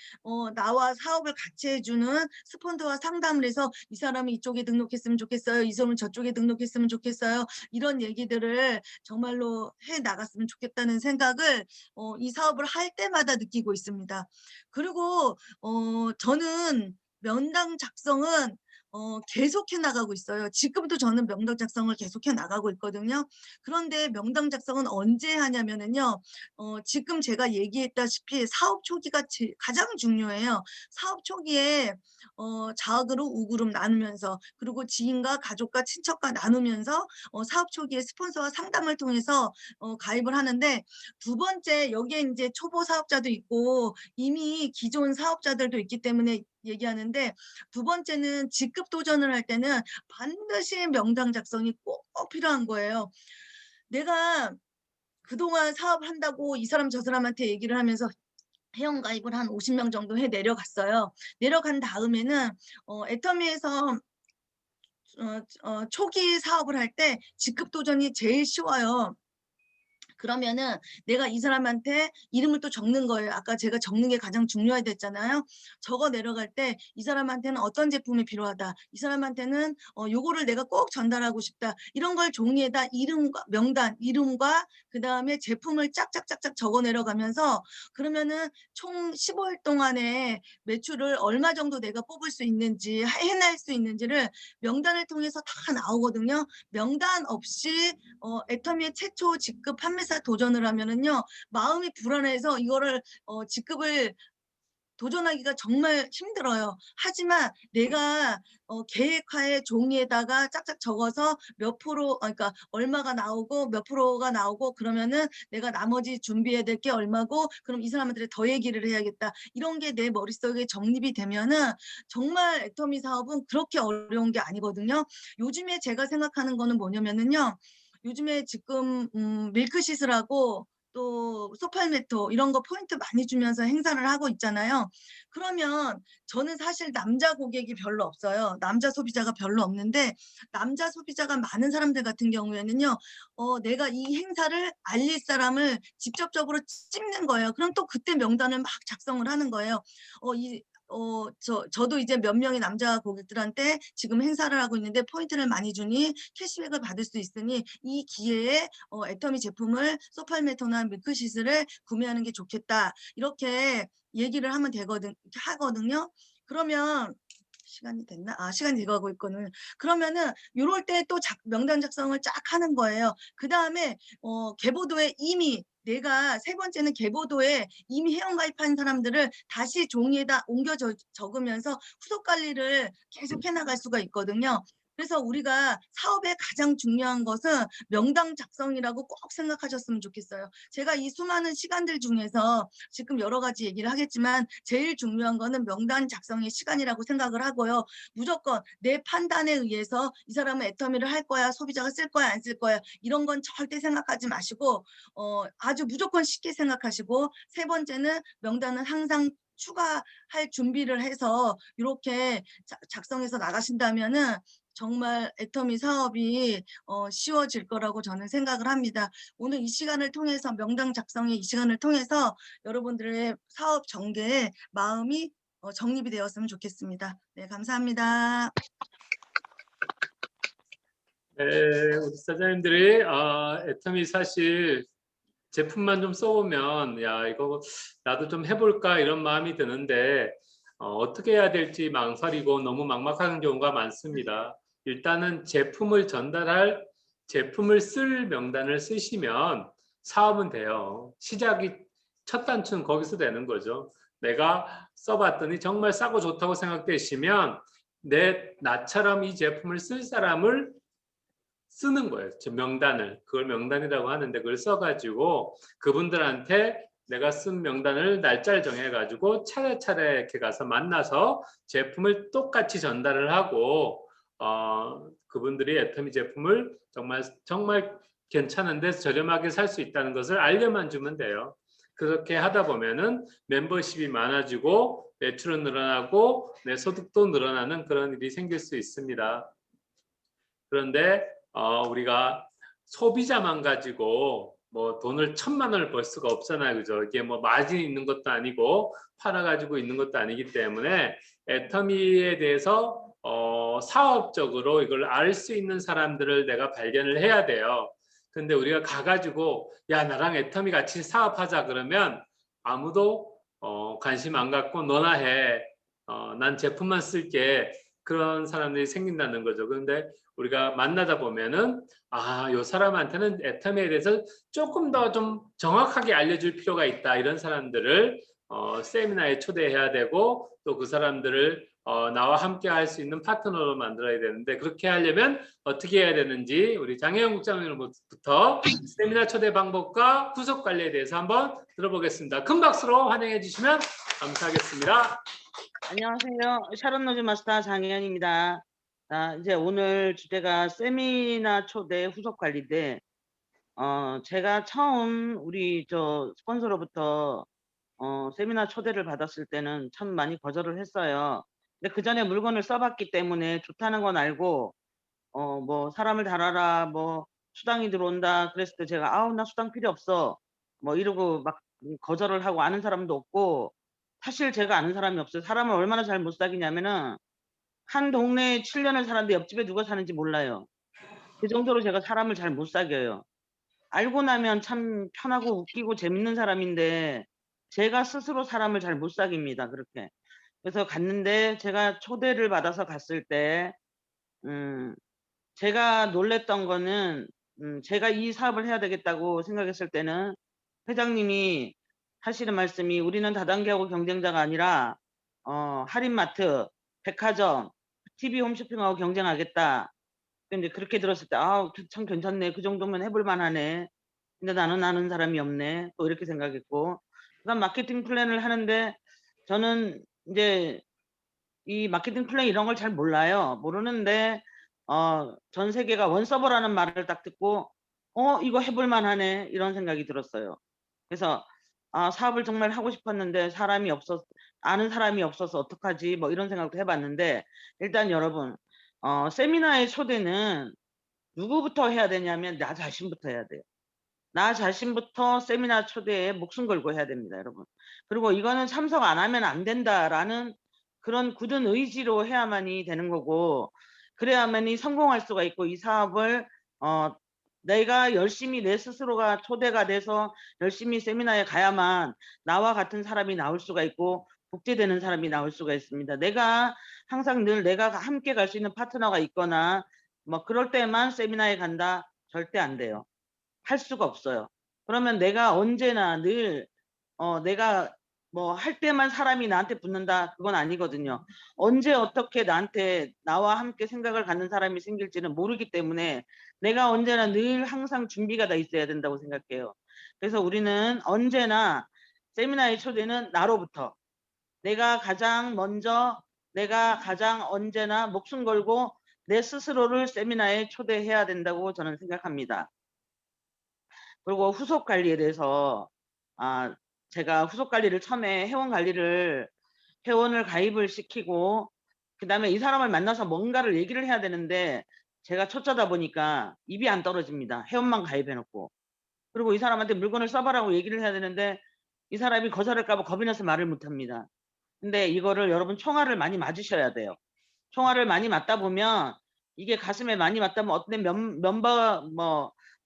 나와 사업을 같이 해주는 스폰서와 상담을 해서 이 사람이 이쪽에 등록했으면 좋겠어요. 이 사람은 저쪽에 등록했으면 좋겠어요. 이런 얘기들을 정말로 해 나갔으면 좋겠다는 생각을 이 사업을 할 때마다 느끼고 있습니다. 그리고 저는 명당 작성은 계속해 나가고 있어요. 지금도 저는 명당 작성을 계속해 나가고 있거든요. 그런데 명당 작성은 언제 하냐면은요. 지금 제가 얘기했다시피 사업 초기가 가장 중요해요. 사업 초기에 좌그룹, 우그룹 나누면서 그리고 지인과 가족과 친척과 나누면서 사업 초기에 스폰서와 상담을 통해서 가입을 하는데 두 번째 여기에 이제 초보 사업자도 있고 이미 기존 사업자들도 있기 때문에 얘기하는데 두 번째는 직급 도전을 할 때는 반드시 명당 작성이 꼭 필요한 거예요. 내가 그동안 사업한다고 이 사람 저 사람한테 얘기를 하면서 회원 가입을 한 50명 정도 해 내려갔어요. 내려간 다음에는 애터미에서 초기 사업을 할 때 직급 도전이 제일 쉬워요. 그러면은 내가 이 사람한테 이름을 또 적는 거예요. 아까 제가 적는 게 가장 중요하다 했잖아요. 적어 내려갈 때 이 사람한테는 어떤 제품이 필요하다. 이 사람한테는 요거를 내가 꼭 전달하고 싶다. 이런 걸 종이에다 이름과 명단, 이름과 그다음에 제품을 짝짝짝짝 적어 내려가면서 그러면은 총 15일 동안에 매출을 얼마 정도 내가 뽑을 수 있는지 해낼 수 있는지를 명단을 통해서 다 나오거든요. 명단 없이 애터미의 최초 직급 판매사 도전을 하면은요 마음이 불안해서 이거를 직급을 도전하기가 정말 힘들어요. 하지만 내가 계획하에 종이에다가 짝짝 적어서 몇 프로 그러니까 얼마가 나오고 몇 프로가 나오고 그러면은 내가 나머지 준비해야 될 게 얼마고 그럼 이 사람한테 더 얘기를 해야겠다. 이런 게 내 머릿속에 정립이 되면은 정말 애터미 사업은 그렇게 어려운 게 아니거든요. 요즘에 제가 생각하는 거는 뭐냐면은요. 요즘에 지금 밀크시슬하고 또 소팔메토 이런 거 포인트 많이 주면서 행사를 하고 있잖아요. 그러면 저는 사실 남자 고객이 별로 없어요. 남자 소비자가 별로 없는데 남자 소비자가 많은 사람들 같은 경우에는요. 내가 이 행사를 알릴 사람을 직접적으로 찝는 거예요. 그럼 또 그때 명단을 막 작성을 하는 거예요. 저도 이제 몇 명의 남자 고객들한테 지금 행사를 하고 있는데 포인트를 많이 주니 캐시백을 받을 수 있으니 이 기회에 애터미 제품을 소팔메토나 밀크시슬을 구매하는 게 좋겠다. 이렇게 얘기를 하면 하거든요. 그러면 시간이 됐나? 시간이 돼가고 있거든. 그러면은 요럴 때 또 명단 작성을 쫙 하는 거예요. 그다음에 계보도에 이미 내가 세 번째는 계보도에 이미 회원 가입한 사람들을 다시 종이에다 옮겨 적으면서 후속 관리를 계속 해나갈 수가 있거든요. 그래서 우리가 사업에 가장 중요한 것은 명당 작성이라고 꼭 생각하셨으면 좋겠어요. 제가 이 수많은 시간들 중에서 지금 여러 가지 얘기를 하겠지만 제일 중요한 거는 명단 작성의 시간이라고 생각을 하고요. 무조건 내 판단에 의해서 이 사람은 애터미를 할 거야, 소비자가 쓸 거야, 안 쓸 거야, 이런 건 절대 생각하지 마시고 아주 무조건 쉽게 생각하시고, 세 번째는 명단은 항상 추가할 준비를 해서 이렇게 작성해서 나가신다면은 정말 애터미 사업이 쉬워질 거라고 저는 생각을 합니다. 오늘 이 시간을 통해서, 명당 작성의 이 시간을 통해서 여러분들의 사업 전개에 마음이 정립이 되었으면 좋겠습니다. 네, 감사합니다. 네, 우리 사장님들이 애터미 사실 제품만 좀 써보면 야 이거 나도 좀 해볼까 이런 마음이 드는데 어떻게 해야 될지 망설이고 너무 막막한 경우가 많습니다. 일단은 제품을 전달할, 제품을 쓸 명단을 쓰시면 사업은 돼요. 시작이, 첫 단추는 거기서 되는 거죠. 내가 써봤더니 정말 싸고 좋다고 생각되시면 나처럼 이 제품을 쓸 사람을 쓰는 거예요. 저 명단을. 그걸 명단이라고 하는데 그걸 써가지고 그분들한테 내가 쓴 명단을 날짜를 정해가지고 차례차례 이렇게 가서 만나서 제품을 똑같이 전달을 하고 그분들이 애터미 제품을 정말 괜찮은데 저렴하게 살 수 있다는 것을 알려만 주면 돼요. 그렇게 하다 보면은 멤버십이 많아지고 매출은 늘어나고 내 소득도 늘어나는 그런 일이 생길 수 있습니다. 그런데 우리가 소비자만 가지고 뭐 돈을 1,000만 원을 벌 수가 없잖아요. 그죠? 이게 뭐 마진이 있는 것도 아니고 팔아가지고 있는 것도 아니기 때문에 애터미에 대해서 사업적으로 이걸 알 수 있는 사람들을 내가 발견을 해야 돼요. 근데 우리가 가가지고 야 나랑 애터미 같이 사업하자 그러면 아무도 관심 안 갖고 너나 해. 난 제품만 쓸게. 그런 사람들이 생긴다는 거죠. 그런데 우리가 만나다 보면은 요 사람한테는 애터미에 대해서 조금 더 좀 정확하게 알려줄 필요가 있다. 이런 사람들을 세미나에 초대해야 되고 또 그 사람들을 나와 함께 할 수 있는 파트너로 만들어야 되는데 그렇게 하려면 어떻게 해야 되는지 우리 장혜영 국장님으로부터 세미나 초대 방법과 후속 관리에 대해서 한번 들어보겠습니다. 큰 박수로 환영해 주시면 감사하겠습니다. 안녕하세요. 샤론 노즈 마스터 장혜연입니다. 이제 오늘 주제가 세미나 초대 후속 관리인데, 제가 처음 우리 스폰서로부터 세미나 초대를 받았을 때는 참 많이 거절을 했어요. 근데 그 전에 물건을 써봤기 때문에 좋다는 건 알고, 뭐 사람을 달아라, 뭐 수당이 들어온다 그랬을 때 제가 아우 나 수당 필요 없어 뭐 이러고 막 거절을 하고, 아는 사람도 없고, 사실 제가 아는 사람이 없어요. 사람을 얼마나 잘 못 사귀냐면은 한 동네에 7년을 살았는데 옆집에 누가 사는지 몰라요. 그 정도로 제가 사람을 잘 못 사귀어요. 알고 나면 참 편하고 웃기고 재밌는 사람인데 제가 스스로 사람을 잘 못 사귀입니다. 그렇게. 그래서 갔는데 제가 초대를 받아서 갔을 때 제가 놀랬던 거는, 제가 이 사업을 해야 되겠다고 생각했을 때는 회장님이 하시는 말씀이 우리는 다단계하고 경쟁자가 아니라 할인마트, 백화점, TV 홈쇼핑하고 경쟁하겠다. 근데 그렇게 들었을 때 참 괜찮네. 그 정도면 해볼 만하네. 근데 나는 아는 사람이 없네. 또 이렇게 생각했고, 그다음 마케팅 플랜을 하는데 저는 이제 이 마케팅 플랜 이런 걸 잘 몰라요. 모르는데 전 세계가 원서버라는 말을 딱 듣고 이거 해볼 만하네 이런 생각이 들었어요. 그래서 사업을 정말 하고 싶었는데 아는 사람이 없어서 어떡하지 뭐 이런 생각도 해봤는데, 일단 여러분 세미나의 초대는 누구부터 해야 되냐면 나 자신부터 해야 돼요. 나 자신부터 세미나 초대에 목숨 걸고 해야 됩니다, 여러분. 그리고 이거는 참석 안 하면 안 된다라는 그런 굳은 의지로 해야만이 되는 거고, 그래야만이 성공할 수가 있고, 이 사업을 내가 열심히 내 스스로가 초대가 돼서 열심히 세미나에 가야만 나와 같은 사람이 나올 수가 있고 복제되는 사람이 나올 수가 있습니다. 내가 항상 늘 내가 함께 갈 수 있는 파트너가 있거나 뭐 그럴 때만 세미나에 간다? 절대 안 돼요. 할 수가 없어요. 그러면 내가 언제나 늘 내가 뭐 할 때만 사람이 나한테 붙는다 그건 아니거든요. 언제 어떻게 나한테 나와 함께 생각을 갖는 사람이 생길지는 모르기 때문에 내가 언제나 늘 항상 준비가 다 있어야 된다고 생각해요. 그래서 우리는 언제나 세미나의 초대는 나로부터 내가 가장 먼저 내가 가장 언제나 목숨 걸고 내 스스로를 세미나에 초대해야 된다고 저는 생각합니다. 그리고 후속 관리에 대해서 제가 후속 관리를 처음에 회원을 가입을 시키고 그다음에 이 사람을 만나서 뭔가를 얘기를 해야 되는데 제가 초짜다 보니까 입이 안 떨어집니다. 회원만 가입해 놓고. 그리고 이 사람한테 물건을 써봐라고 얘기를 해야 되는데 이 사람이 거절할까 봐 겁이 나서 말을 못 합니다. 근데 이거를 여러분 총알을 많이 맞으셔야 돼요. 총알을 많이 맞다 보면 이게 가슴에 많이 맞다면 어떤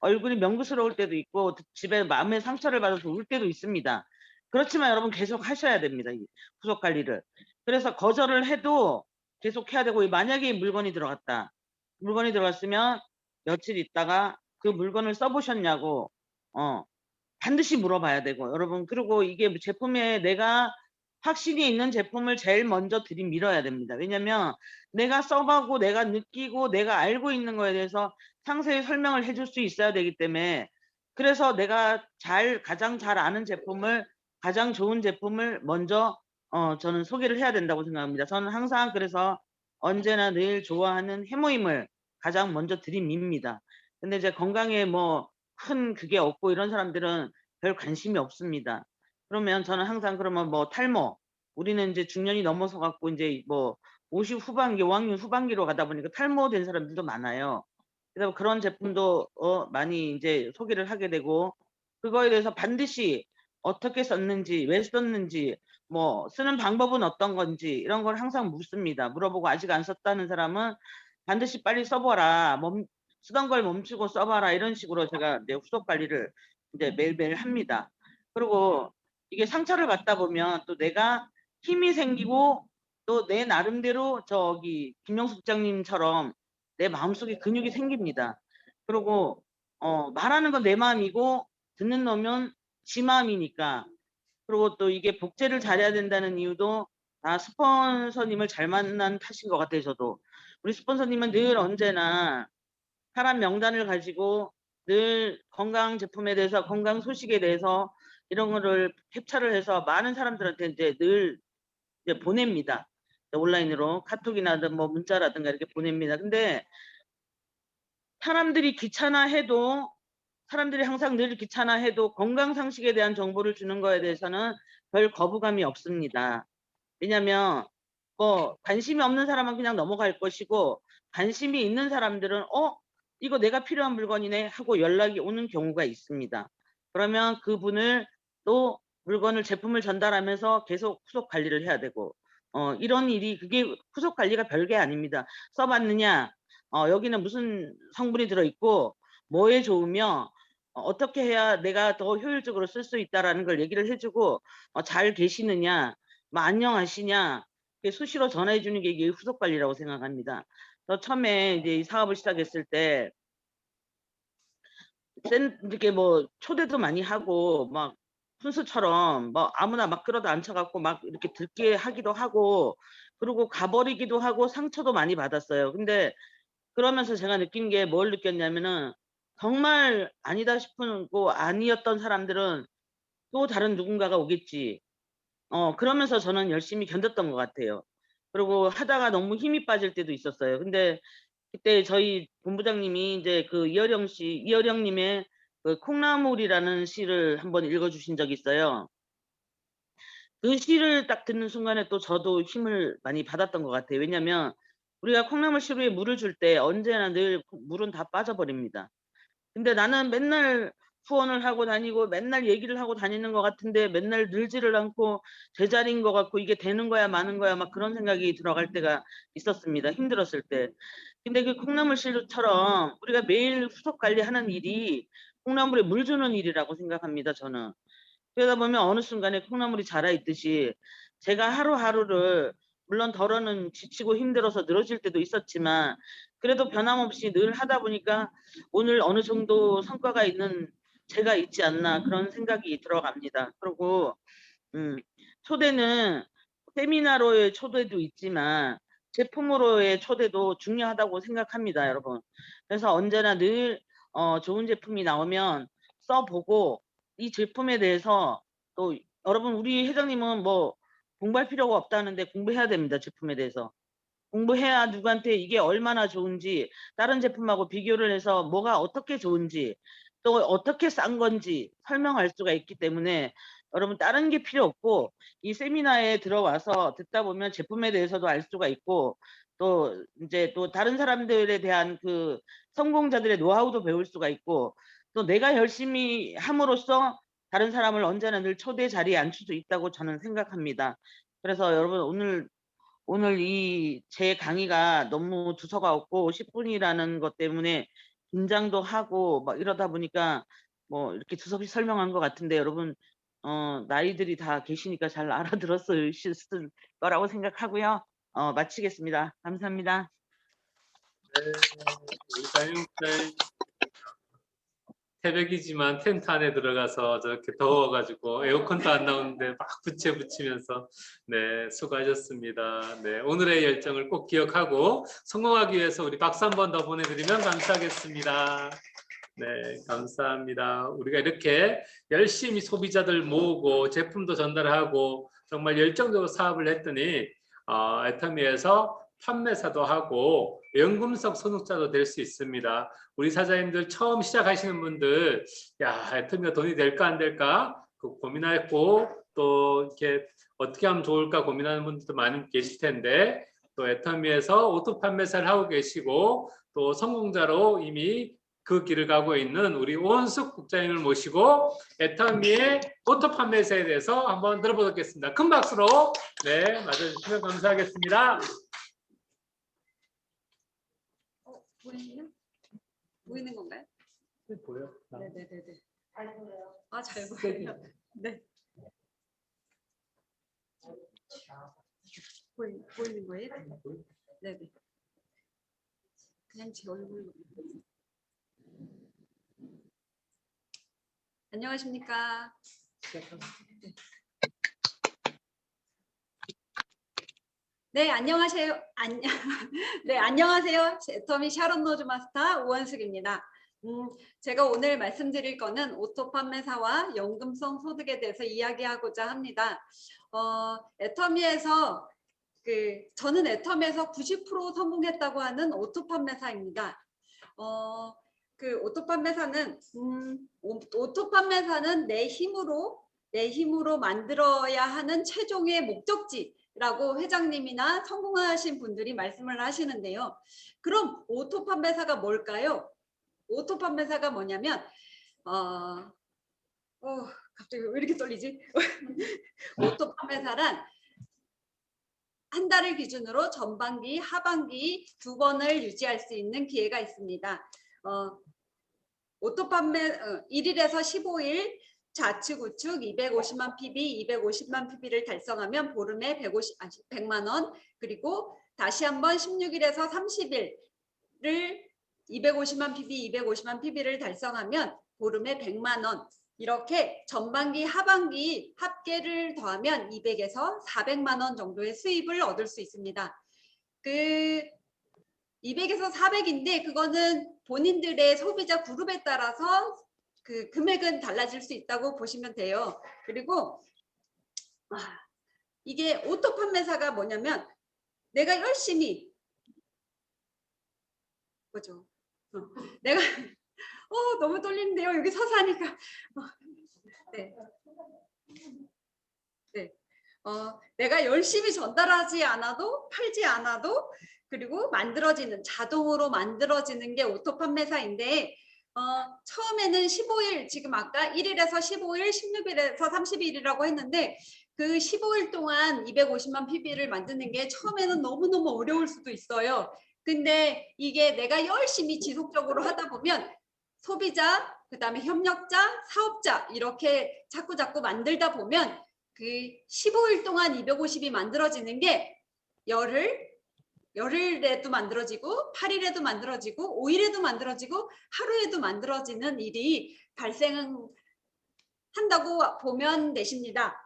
얼굴이 명구스러울 때도 있고 집에 마음의 상처를 받아서 울 때도 있습니다. 그렇지만 여러분 계속 하셔야 됩니다. 이 후속 관리를. 그래서 거절을 해도 계속 해야 되고 만약에 물건이 들어갔으면 며칠 있다가 그 물건을 써보셨냐고 반드시 물어봐야 되고 여러분 그리고 이게 제품에 내가 확신이 있는 제품을 제일 먼저 들이밀어야 됩니다. 왜냐면 내가 써보고 내가 느끼고 내가 알고 있는 거에 대해서 상세히 설명을 해줄 수 있어야 되기 때문에 그래서 내가 가장 잘 아는 제품을 가장 좋은 제품을 먼저 저는 소개를 해야 된다고 생각합니다. 저는 항상 그래서 언제나 늘 좋아하는 해모임을 가장 먼저 들이밉니다. 근데 이제 건강에 뭐 큰 그게 없고 이런 사람들은 별 관심이 없습니다. 그러면 저는 항상 그러면 뭐 탈모 우리는 이제 중년이 넘어서 갖고 이제 뭐 50 후반기, 5학년 후반기로 가다 보니까 탈모된 사람들도 많아요. 그래서 그런 제품도 많이 이제 소개를 하게 되고 그거에 대해서 반드시 어떻게 썼는지, 왜 썼는지, 뭐 쓰는 방법은 어떤 건지 이런 걸 항상 묻습니다. 물어보고 아직 안 썼다는 사람은 반드시 빨리 써봐라. 쓰던 걸 멈추고 써봐라. 이런 식으로 제가 내 후속 관리를 이제 매일매일 합니다. 그리고 이게 상처를 받다 보면 또 내가 힘이 생기고 또 내 나름대로 김영수 국장님처럼 내 마음속에 근육이 생깁니다. 그리고 말하는 건 내 마음이고 듣는 놈은 지 마음이니까. 그리고 또 이게 복제를 잘해야 된다는 이유도 스폰서님을 잘 만난 탓인 것 같아요. 저도. 우리 스폰서님은 늘 언제나 사람 명단을 가지고 늘 건강 제품에 대해서 건강 소식에 대해서 이런 거를 캡처를 해서 많은 사람들한테 이제 늘 이제 보냅니다. 온라인으로 카톡이나든 뭐 문자라든가 이렇게 보냅니다. 근데 사람들이 항상 늘 귀찮아해도 건강 상식에 대한 정보를 주는 거에 대해서는 별 거부감이 없습니다. 왜냐면 뭐 관심이 없는 사람은 그냥 넘어갈 것이고 관심이 있는 사람들은 이거 내가 필요한 물건이네 하고 연락이 오는 경우가 있습니다. 그러면 그분을 또 제품을 전달하면서 계속 후속 관리를 해야 되고 이런 일이 그게 후속 관리가 별게 아닙니다. 써봤느냐 여기는 무슨 성분이 들어있고 뭐에 좋으며 어떻게 해야 내가 더 효율적으로 쓸 수 있다라는 걸 얘기를 해주고 잘 계시느냐 뭐 안녕하시냐 수시로 전화해 주는 게 이게 후속 관리라고 생각합니다. 저 처음에 이제 이 사업을 시작했을 때 이렇게 뭐 초대도 많이 하고 막 순수처럼 뭐 아무나 막 끌어다 앉혀갖고 막 이렇게 듣게 하기도 하고 그리고 가버리기도 하고 상처도 많이 받았어요. 근데 그러면서 제가 느낀 게 뭘 느꼈냐면은 정말 아니다 싶고 아니었던 사람들은 또 다른 누군가가 오겠지. 그러면서 저는 열심히 견뎠던 것 같아요. 그리고 하다가 너무 힘이 빠질 때도 있었어요. 근데 그때 저희 본부장님이 이제 그 이어령님의 그 콩나물이라는 시를 한번 읽어주신 적이 있어요. 그 시를 딱 듣는 순간에 또 저도 힘을 많이 받았던 것 같아요. 왜냐면 우리가 콩나물 시루에 물을 줄 때 언제나 늘 물은 다 빠져버립니다. 근데 나는 맨날 후원을 하고 다니고 맨날 얘기를 하고 다니는 것 같은데 맨날 늘지를 않고 제자리인 것 같고 이게 되는 거야 마는 거야 막 그런 생각이 들어갈 때가 있었습니다. 힘들었을 때. 근데 그 콩나물 시루처럼 우리가 매일 후속 관리하는 일이 콩나물에 물 주는 일이라고 생각합니다. 저는. 그러다 보면 어느 순간에 콩나물이 자라 있듯이 제가 하루하루를 물론 덜어는 지치고 힘들어서 늘어질 때도 있었지만 그래도 변함없이 늘 하다 보니까 오늘 어느 정도 성과가 있는 제가 있지 않나 그런 생각이 들어갑니다. 그리고 초대는 세미나로의 초대도 있지만 제품으로의 초대도 중요하다고 생각합니다, 여러분. 그래서 언제나 늘 좋은 제품이 나오면 써보고 이 제품에 대해서 또 여러분 우리 회장님은 뭐 공부할 필요가 없다는데 공부해야 됩니다. 제품에 대해서. 공부해야 누구한테 이게 얼마나 좋은지 다른 제품하고 비교를 해서 뭐가 어떻게 좋은지 또 어떻게 싼 건지 설명할 수가 있기 때문에 여러분 다른 게 필요 없고 이 세미나에 들어와서 듣다 보면 제품에 대해서도 알 수가 있고 또 이제 또 다른 사람들에 대한 그 성공자들의 노하우도 배울 수가 있고 또 내가 열심히 함으로써 다른 사람을 언제나 늘 초대 자리에 앉힐 수 있다고 저는 생각합니다. 그래서 여러분 오늘 이 제 강의가 너무 두서가 없고 10분이라는 것 때문에 긴장도 하고 막 이러다 보니까 뭐 이렇게 두서없이 설명한 것 같은데 여러분 나이들이 다 계시니까 잘 알아들었을 거라고 생각하고요. 마치겠습니다. 감사합니다. 네, 우리 담임쌤 새벽이지만 텐트 안에 들어가서 저렇게 더워가지고 에어컨도 안 나오는데 막 붙이면서 네, 수고하셨습니다. 네, 오늘의 열정을 꼭 기억하고 성공하기 위해서 우리 박수 한 번 더 보내드리면 감사하겠습니다. 네, 감사합니다. 우리가 이렇게 열심히 소비자들 모으고 제품도 전달하고 정말 열정적으로 사업을 했더니 애터미에서 판매사도 하고 연금성 소득자도 될 수 있습니다. 우리 사장님들 처음 시작하시는 분들, 야, 애터미가 돈이 될까 안 될까 고민하고 또 이렇게 어떻게 하면 좋을까 고민하는 분들도 많이 계실 텐데 또 애터미에서 오토 판매사를 하고 계시고 또 성공자로 이미 그 길을 가고 있는 우리 오원숙 국장님을 모시고 애터미의 오토 판매사에 대해서 한번 들어보겠습니다. 큰 박수로 네, 맞아주시면 감사하겠습니다. 보이나요? 보이는 건가요? 보여? 네네네네. 잘 보여요. 아, 잘 보여요. 네. 보이는 거예요? 네네. 그냥 제 얼굴로. 안녕하십니까? 네, 안녕하세요. 네, 안녕하세요. 애터미 샤론 노즈 마스터 오원숙입니다. 제가 오늘 말씀드릴 거는 오토 판매사와 연금성 소득에 대해서 이야기하고자 합니다. 애터미에서 저는 애터미에서 90% 성공했다고 하는 오토 판매사입니다. 오토 판매사는 내 힘으로 만들어야 하는 최종의 목적지 라고 회장님이나 성공하신 분들이 말씀을 하시는데요. 그럼 오토 판매사가 뭘까요? 오토 판매사가 뭐냐면 갑자기 왜 이렇게 떨리지? 오토 판매사란 한 달을 기준으로 전반기, 하반기 2번을 유지할 수 있는 기회가 있습니다. 오토 판매 1일에서 15일 좌측 우측 250만 PB, 250만 PB를 달성하면 보름에 100만 원, 그리고 다시 한번 16일에서 30일을 250만 PB, 250만 PB를 달성하면 보름에 100만 원. 이렇게 전반기, 하반기 합계를 더하면 200에서 400만 원 정도의 수입을 얻을 수 있습니다. 200에서 400인데 그거는 본인들의 소비자 그룹에 따라서 그 금액은 달라질 수 있다고 보시면 돼요. 그리고 이게 오토 판매사가 뭐냐면 내가 열심히 내가 너무 떨리는데요. 여기 서서 하니까 내가 열심히 전달하지 않아도 팔지 않아도 그리고 자동으로 만들어지는 게 오토 판매사인데 처음에는 15일, 지금 아까 1일에서 15일, 16일에서 30일이라고 했는데 그 15일 동안 250만 PB를 만드는 게 처음에는 너무너무 어려울 수도 있어요. 근데 이게 내가 열심히 지속적으로 하다 보면 소비자, 그 다음에 협력자, 사업자 이렇게 자꾸 만들다 보면 그 15일 동안 250이 만들어지는 게 열흘에도 만들어지고 8일에도 만들어지고 5일에도 만들어지고 하루에도 만들어지는 일이 발생한다고 보면 되십니다.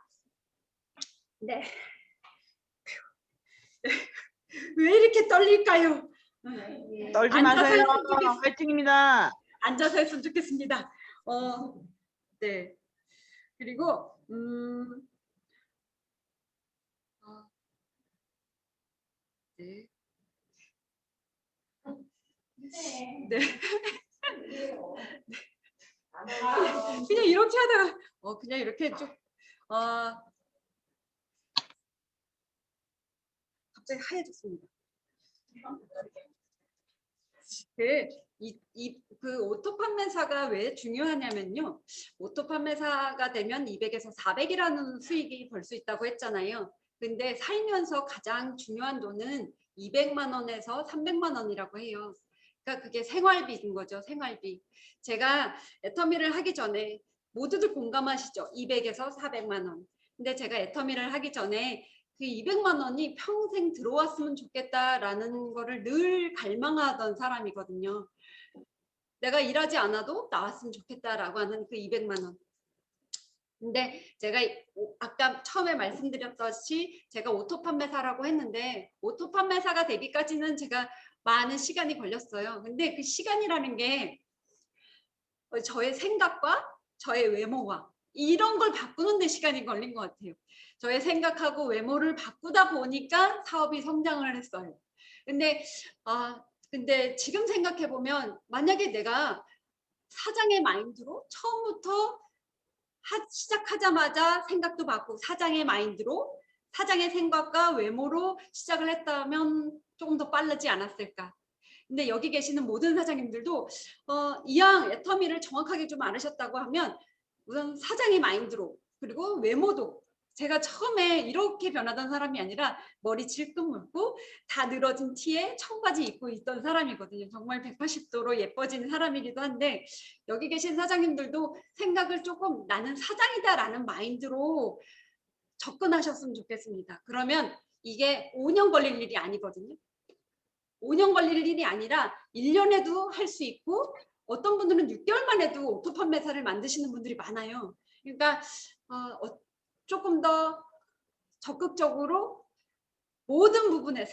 네. 왜 이렇게 떨릴까요? 떨지 앉아서 마세요. 했으면 좋겠- 화이팅입니다. 앉아서 했으면 좋겠습니다. 네. 그리고 네. 네. 그냥 이렇게 하다가 그냥 이렇게 좀 갑자기 하얘졌습니다. 그 오토 판매사가 왜 중요하냐면요. 오토 판매사가 되면 200에서 400이라는 수익이 벌 수 있다고 했잖아요. 근데 살면서 가장 중요한 돈은 200만 원에서 300만 원이라고 해요. 그러니까 그게 생활비인 거죠. 생활비. 제가 애터미를 하기 전에 모두들 공감하시죠? 200에서 400만 원. 근데 제가 애터미를 하기 전에 그 200만 원이 평생 들어왔으면 좋겠다라는 거를 늘 갈망하던 사람이거든요. 내가 일하지 않아도 나왔으면 좋겠다라고 하는 그 200만 원. 근데 제가 아까 처음에 말씀드렸듯이 제가 오토 판매사라고 했는데 오토 판매사가 되기까지는 제가 많은 시간이 걸렸어요. 근데 그 시간이라는 게 저의 생각과 저의 외모와 이런 걸 바꾸는 데 시간이 걸린 것 같아요. 저의 생각하고 외모를 바꾸다 보니까 사업이 성장을 했어요. 근데 지금 생각해 보면 만약에 내가 사장의 마인드로 처음부터 시작하자마자 생각도 바꾸고 사장의 마인드로 사장의 생각과 외모로 시작을 했다면 조금 더 빠르지 않았을까. 근데 여기 계시는 모든 사장님들도 이왕 애터미를 정확하게 좀 알으셨다고 하면 우선 사장의 마인드로 그리고 외모도 제가 처음에 이렇게 변하던 사람이 아니라 머리 질끈 묶고 다 늘어진 티에 청바지 입고 있던 사람이거든요. 정말 180도로 예뻐진 사람이기도 한데 여기 계신 사장님들도 생각을 조금 나는 사장이다라는 마인드로 접근하셨으면 좋겠습니다. 그러면 이게 5년 걸릴 일이 아니거든요. 5년 걸릴 일이 아니라 1년에도 할 수 있고 어떤 분들은 6개월 만에도 오토 판매사를 만드시는 분들이 많아요. 그러니까 조금 더 적극적으로 모든 부분에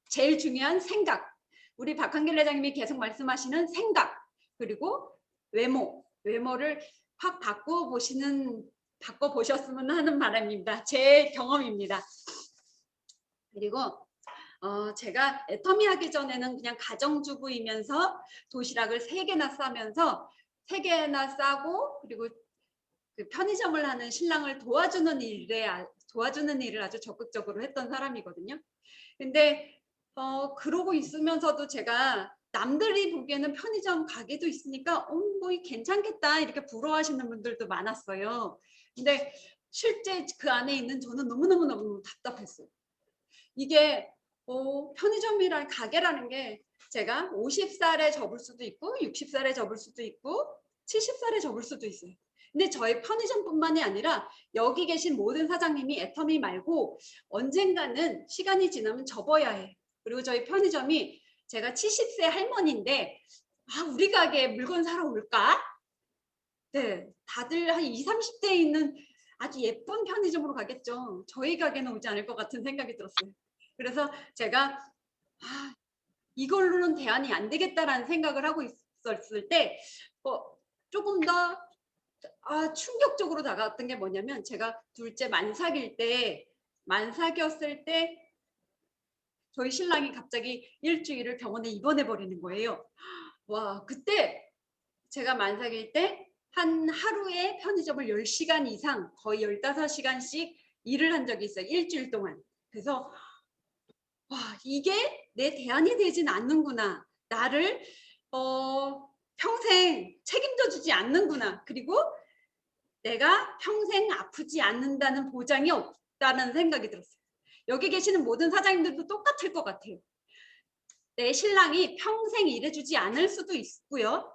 제일 중요한 생각, 우리 박한길 회장님이 계속 말씀하시는 생각 그리고 외모를 확 바꿔보셨으면 하는 바람입니다. 제 경험입니다. 그리고 제가 애터미 하기 전에는 그냥 가정주부이면서 도시락을 3개나 싸면서 3개나 싸고 그리고 그 편의점을 하는 신랑을 도와주는 일을 아주 적극적으로 했던 사람이거든요. 근데 그러고 있으면서도 제가 남들이 보기에는 편의점 가게도 있으니까 뭐 괜찮겠다 이렇게 부러워하시는 분들도 많았어요. 근데 실제 그 안에 있는 저는 너무너무 답답했어요. 이게 편의점이란 가게라는 게 제가 50살에 접을 수도 있고 60살에 접을 수도 있고 70살에 접을 수도 있어요. 근데 저희 편의점뿐만이 아니라 여기 계신 모든 사장님이 애터미 말고 언젠가는 시간이 지나면 접어야 해. 그리고 저희 편의점이 제가 70세 할머니인데 우리 가게에 물건 사러 올까? 네, 다들 한 20, 30대에 있는 아주 예쁜 편의점으로 가겠죠. 저희 가게는 오지 않을 것 같은 생각이 들었어요. 그래서 제가 이걸로는 대안이 안 되겠다라는 생각을 하고 있었을 때 조금 더 충격적으로 다가왔던 게 뭐냐면 제가 둘째 만삭일 때 만삭이었을 때 저희 신랑이 갑자기 일주일을 병원에 입원해 버리는 거예요. 와, 그때 제가 만삭일 때 한 하루에 편의점을 10시간 이상 거의 15시간씩 일을 한 적이 있어요. 일주일 동안. 그래서 와, 이게 내 대안이 되진 않는구나. 나를 평생 책임져 주지 않는구나. 그리고 내가 평생 아프지 않는다는 보장이 없다는 생각이 들었어요. 여기 계시는 모든 사장님들도 똑같을 것 같아요. 내 신랑이 평생 일해주지 않을 수도 있고요.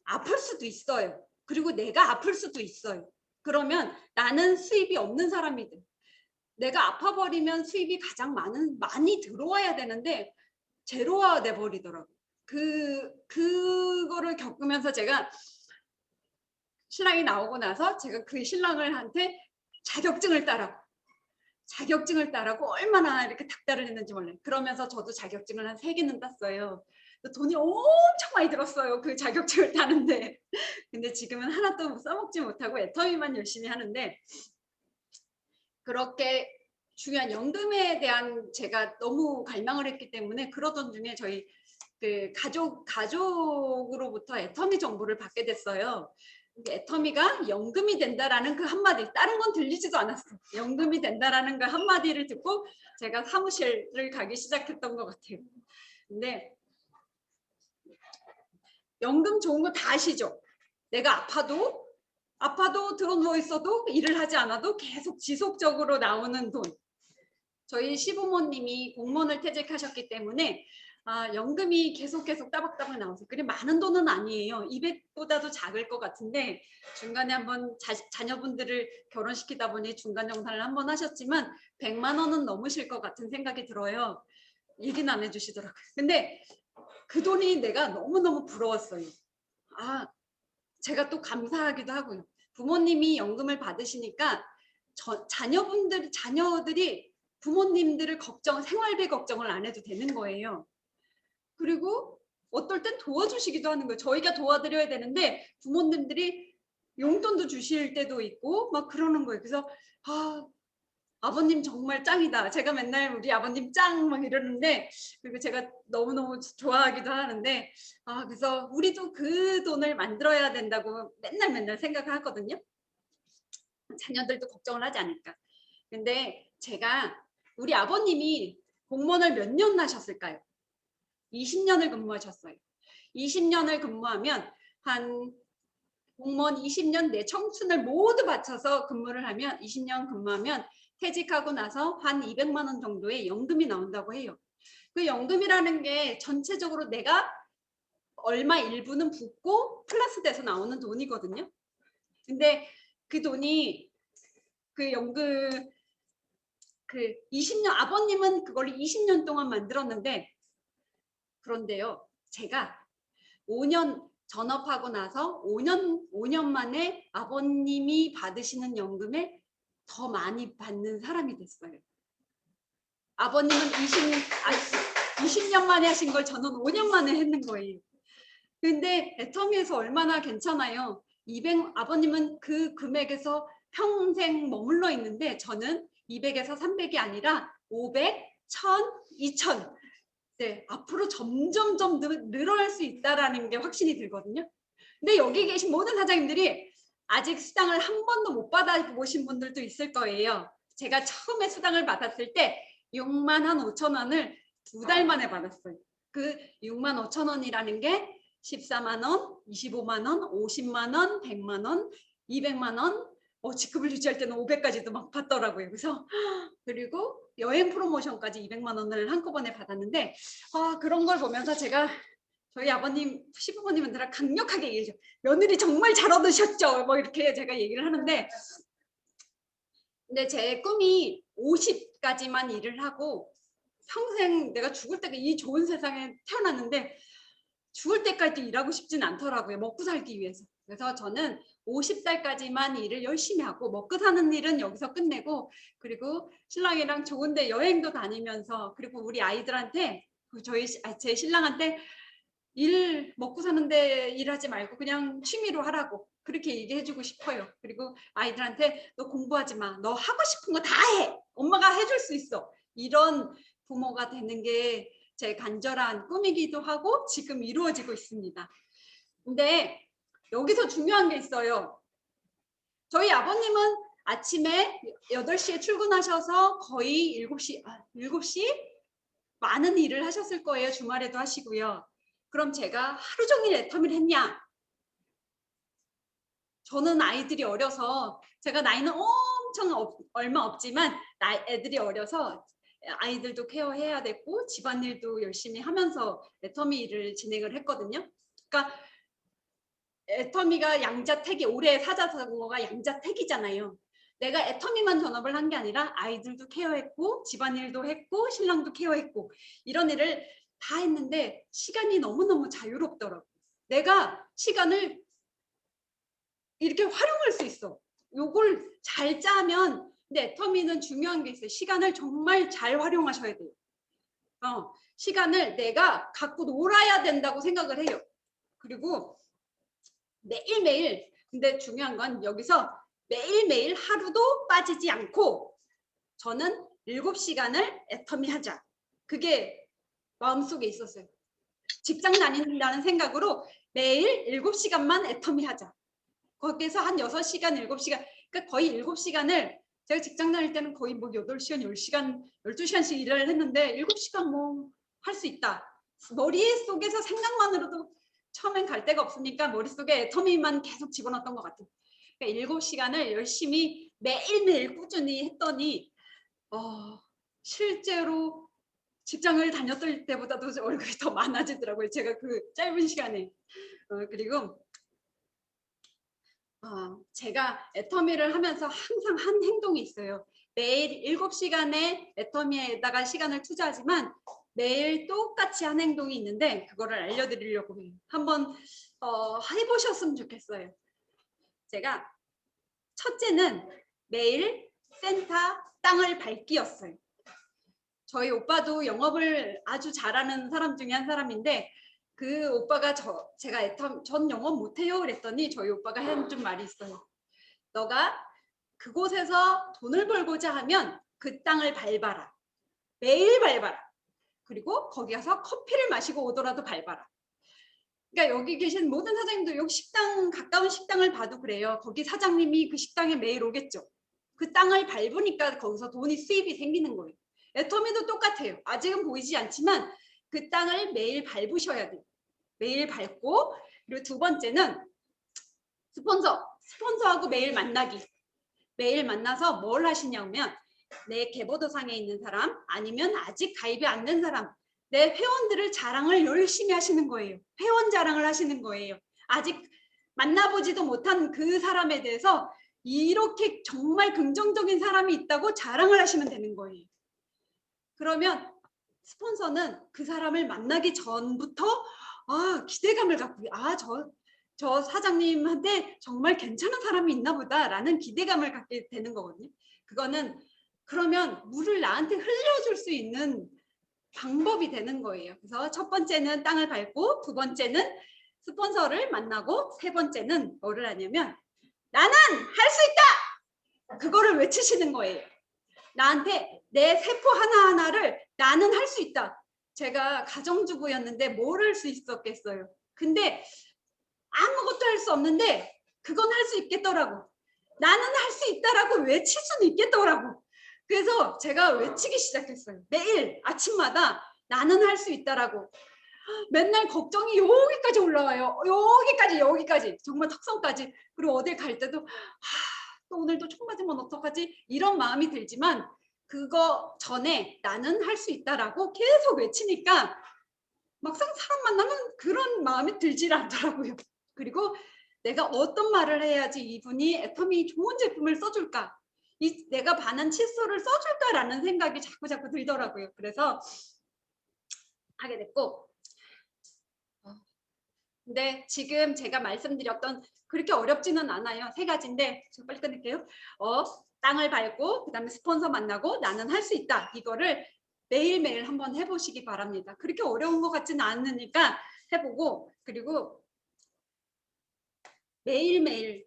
아플 수도 있어요. 그리고 내가 아플 수도 있어요. 그러면 나는 수입이 없는 사람이 돼. 내가 아파버리면 수입이 가장 많이 들어와야 되는데 제로화 돼 버리더라고요. 그거를 겪으면서 제가 신랑이 나오고 나서 제가 그 신랑한테 자격증을 따라고 자격증을 따라고 얼마나 이렇게 닥달을 했는지 몰라요. 그러면서 저도 자격증을 한 3개는 땄어요. 돈이 엄청 많이 들었어요. 그 자격증을 따는데. 근데 지금은 하나도 써먹지 못하고 애터미만 열심히 하는데, 그렇게 중요한 연금에 대한 제가 너무 갈망을 했기 때문에 그러던 중에 저희 그 가족으로부터 애터미 정보를 받게 됐어요. 애터미가 연금이 된다라는 그 한마디, 다른 건 들리지도 않았어. 연금이 된다라는 그 한마디를 듣고 제가 사무실을 가기 시작했던 것 같아요. 근데 연금 좋은 거 다 아시죠? 내가 아파도 들어 있어도 일을 하지 않아도 계속 지속적으로 나오는 돈. 저희 시부모님이 공무원을 퇴직하셨기 때문에 연금이 계속 따박따박 나와서, 그래 많은 돈은 아니에요. 200보다도 작을 것 같은데 중간에 한번 자녀분들을 결혼시키다 보니 중간 정산을 한번 하셨지만 100만 원은 넘으실 것 같은 생각이 들어요. 얘기는 안 해주시더라고요. 근데 그 돈이 내가 너무너무 부러웠어요. 제가 또 감사하기도 하고요. 부모님이 연금을 받으시니까 자녀들이 부모님들을 생활비 걱정을 안 해도 되는 거예요. 그리고 어떨 땐 도와주시기도 하는 거예요. 저희가 도와드려야 되는데 부모님들이 용돈도 주실 때도 있고 막 그러는 거예요. 그래서 아버님 정말 짱이다. 제가 맨날 우리 아버님 짱 막 이러는데, 그리고 제가 너무너무 좋아하기도 하는데, 그래서 우리도 그 돈을 만들어야 된다고 맨날 생각하거든요. 자녀들도 걱정을 하지 않을까. 근데 제가 우리 아버님이 공무원을 몇 년 하셨을까요? 20년을 근무하셨어요. 20년을 근무하면 공무원 20년 내 청춘을 모두 바쳐서 근무를 하면 20년 근무하면 퇴직하고 나서 한 200만 원 정도의 연금이 나온다고 해요. 그 연금이라는 게 전체적으로 내가 얼마 일부는 붓고 플러스 돼서 나오는 돈이거든요. 근데 그 돈이 그 연금 20년, 아버님은 그걸 20년 동안 만들었는데, 그런데요, 제가 5년 전업하고 나서 5년 만에 아버님이 받으시는 연금에 더 많이 받는 사람이 됐어요. 아버님은 20년 만에 하신 걸 저는 5년 만에 했는 거예요. 근데 애터미에서 얼마나 괜찮아요. 아버님은 그 금액에서 평생 머물러 있는데 저는 200에서 300이 아니라 500, 1000, 2000. 네, 앞으로 점점 늘어날 수 있다라는 게 확신이 들거든요. 근데 여기 계신 모든 사장님들이 아직 수당을 한 번도 못 받아보신 분들도 있을 거예요. 제가 처음에 수당을 받았을 때 6만 한 5천 원을 2달 만에 받았어요. 그 6만 5천 원이라는 게 14만 원, 25만 원, 50만 원, 100만 원, 200만 원, 직급을 유지할 때는 500까지도 막 받더라고요. 그리고 여행 프로모션까지 200만 원을 한꺼번에 받았는데, 그런 걸 보면서 제가 저희 아버님, 시부모님한테 강력하게 얘기해줘. 며느리 정말 잘 얻으셨죠? 뭐 이렇게 제가 얘기를 하는데, 근데 제 꿈이 50까지만 일을 하고 평생 내가 죽을 때까지 이 좋은 세상에 태어났는데 죽을 때까지 일하고 싶진 않더라고요. 먹고 살기 위해서. 그래서 저는 50살까지만 일을 열심히 하고 먹고 사는 일은 여기서 끝내고, 그리고 신랑이랑 좋은데 여행도 다니면서, 그리고 우리 아이들한테 제 신랑한테 먹고 사는데 일하지 말고 그냥 취미로 하라고 그렇게 얘기해주고 싶어요. 그리고 아이들한테 너 공부하지 마. 너 하고 싶은 거 다 해. 엄마가 해줄 수 있어. 이런 부모가 되는 게 제 간절한 꿈이기도 하고 지금 이루어지고 있습니다. 근데 여기서 중요한 게 있어요. 저희 아버님은 아침에 8시에 출근하셔서 거의 7시 많은 일을 하셨을 거예요. 주말에도 하시고요. 그럼 제가 하루 종일 애터미를 했냐? 저는 아이들이 어려서, 제가 나이는 엄청 얼마 없지만 애들이 어려서 아이들도 케어해야 됐고 집안일도 열심히 하면서 애터미 일을 진행을 했거든요. 그러니까 애터미가 양자택이, 올해 사자성어가 양자택이잖아요. 내가 애터미만 전업을 한 게 아니라 아이들도 케어했고 집안일도 했고 신랑도 케어했고 이런 일을 다 했는데 시간이 너무너무 자유롭더라고요. 내가 시간을 이렇게 활용할 수 있어. 요걸 잘 짜면 근데 애터미는 중요한 게 있어요. 시간을 정말 잘 활용하셔야 돼요. 시간을 내가 갖고 놀아야 된다고 생각을 해요. 그리고 매일매일, 근데 중요한 건 여기서 매일매일 하루도 빠지지 않고 저는 7시간을 애터미 하자. 그게 마음속에 있었어요. 직장 다닌다는 생각으로 매일 7시간만 애터미 하자. 거기에서 한 6시간, 7시간, 그러니까 거의 7시간을 제가 직장 다닐 때는 거의 뭐 8시간, 10시간, 12시간씩 일을 했는데 7시간 뭐 할 수 있다. 머릿속에서 생각만으로도 처음엔 갈 데가 없으니까 머릿속에 애터미만 계속 집어넣었던 것 같아요. 그러니까 7시간을 열심히 매일매일 꾸준히 했더니 실제로 직장을 다녔을 때보다도 얼굴이 더 많아지더라고요. 제가 그 짧은 시간에. 그리고 제가 애터미를 하면서 항상 한 행동이 있어요. 매일 7시간의 애터미에다가 시간을 투자하지만 매일 똑같이 한 행동이 있는데 그거를 알려드리려고 해요. 한번 해보셨으면 좋겠어요. 제가 첫째는 매일 센터 땅을 밟기였어요. 저희 오빠도 영업을 아주 잘하는 사람 중에 한 사람인데 그 오빠가 제가 전 영업 못해요 그랬더니 저희 오빠가 해준 말이 있어요. 너가 그곳에서 돈을 벌고자 하면 그 땅을 밟아라. 매일 밟아라. 그리고 거기 가서 커피를 마시고 오더라도 밟아라. 그러니까 여기 계신 모든 사장님도 여기 식당, 가까운 식당을 봐도 그래요. 거기 사장님이 그 식당에 매일 오겠죠. 그 땅을 밟으니까 거기서 돈이 수입이 생기는 거예요. 애터미도 똑같아요. 아직은 보이지 않지만 그 땅을 매일 밟으셔야 돼요. 매일 밟고, 그리고 두 번째는 스폰서하고 매일 만나기. 매일 만나서 뭘 하시냐면 내 계보도상에 있는 사람 아니면 아직 가입이 안 된 사람, 내 회원들을 자랑을 열심히 하시는 거예요. 회원 자랑을 하시는 거예요. 아직 만나보지도 못한 그 사람에 대해서 이렇게 정말 긍정적인 사람이 있다고 자랑을 하시면 되는 거예요. 그러면 스폰서는 그 사람을 만나기 전부터 기대감을 갖고 저 사장님한테 정말 괜찮은 사람이 있나 보다라는 기대감을 갖게 되는 거거든요. 그거는 그러면 물을 나한테 흘려줄 수 있는 방법이 되는 거예요. 그래서 첫 번째는 땅을 밟고, 두 번째는 스폰서를 만나고, 세 번째는 뭐를 하냐면 나는 할 수 있다! 그거를 외치시는 거예요. 나한테 내 세포 하나하나를 나는 할 수 있다. 제가 가정주부였는데 뭘 할 수 있었겠어요. 근데 아무것도 할 수 없는데 그건 할 수 있겠더라고. 나는 할 수 있다라고 외칠 수는 있겠더라고. 그래서 제가 외치기 시작했어요. 매일 아침마다 나는 할 수 있다라고. 맨날 걱정이 여기까지 올라와요. 여기까지 정말 턱선까지. 그리고 어딜 갈 때도 또 오늘도 총 맞으면 어떡하지? 이런 마음이 들지만 그거 전에 나는 할 수 있다라고 계속 외치니까 막상 사람 만나면 그런 마음이 들질 않더라고요. 그리고 내가 어떤 말을 해야지 이분이 애터미 좋은 제품을 써줄까? 내가 반한 칫솔을 써줄까라는 생각이 자꾸 들더라고요. 그래서 하게 됐고, 근데 지금 제가 말씀드렸던 그렇게 어렵지는 않아요. 3가지인데 제가 빨리 끝낼게요. 땅을 밟고 그다음에 스폰서 만나고 나는 할 수 있다. 이거를 매일매일 한번 해보시기 바랍니다. 그렇게 어려운 것 같지는 않으니까 해보고, 그리고 매일매일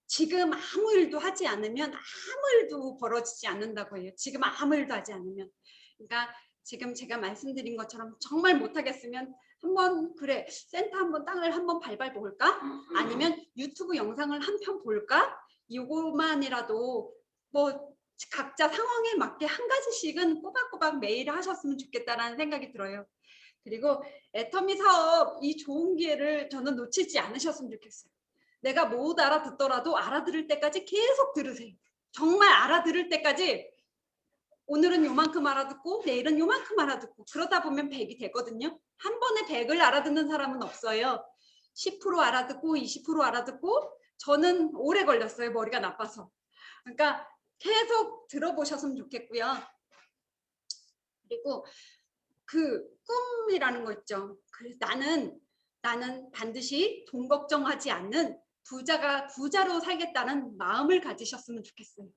지금 아무 일도 하지 않으면 아무 일도 벌어지지 않는다고 해요. 지금 아무 일도 하지 않으면. 그러니까 지금 제가 말씀드린 것처럼 정말 못하겠으면 한번 그래 센터 한번 땅을 한번 밟아볼까? 아니면 유튜브 영상을 한 편 볼까? 이거만이라도 뭐 각자 상황에 맞게 한 가지씩은 꼬박꼬박 매일 하셨으면 좋겠다라는 생각이 들어요. 그리고 애터미 사업 이 좋은 기회를 저는 놓치지 않으셨으면 좋겠어요. 내가 못 알아듣더라도 알아들을 때까지 계속 들으세요. 정말 알아들을 때까지. 오늘은 요만큼 알아듣고 내일은 요만큼 알아듣고 그러다 보면 100이 되거든요. 한 번에 100을 알아듣는 사람은 없어요. 10% 알아듣고 20% 알아듣고 저는 오래 걸렸어요. 머리가 나빠서. 그러니까 계속 들어보셨으면 좋겠고요. 그리고 그 꿈이라는 거 있죠. 나는 반드시 돈 걱정하지 않는 부자로 살겠다는 마음을 가지셨으면 좋겠어요.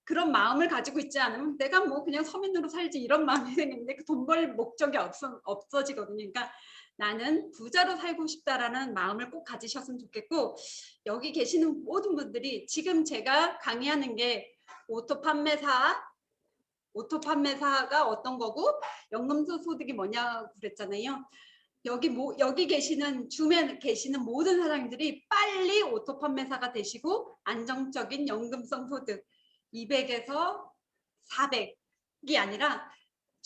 그런 마음을 가지고 있지 않으면 내가 뭐 그냥 서민으로 살지 이런 마음이 생기는데 그 돈 벌 목적이 없어지거든요. 그러니까 나는 부자로 살고 싶다라는 마음을 꼭 가지셨으면 좋겠고, 여기 계시는 모든 분들이 지금 제가 강의하는 게 오토 판매사가 어떤 거고 연금소 소득이 뭐냐고 그랬잖아요. 여기 계시는 줌에 계시는 모든 사람들이 빨리 오토 판매사가 되시고 안정적인 연금성 소득 200에서 400이 아니라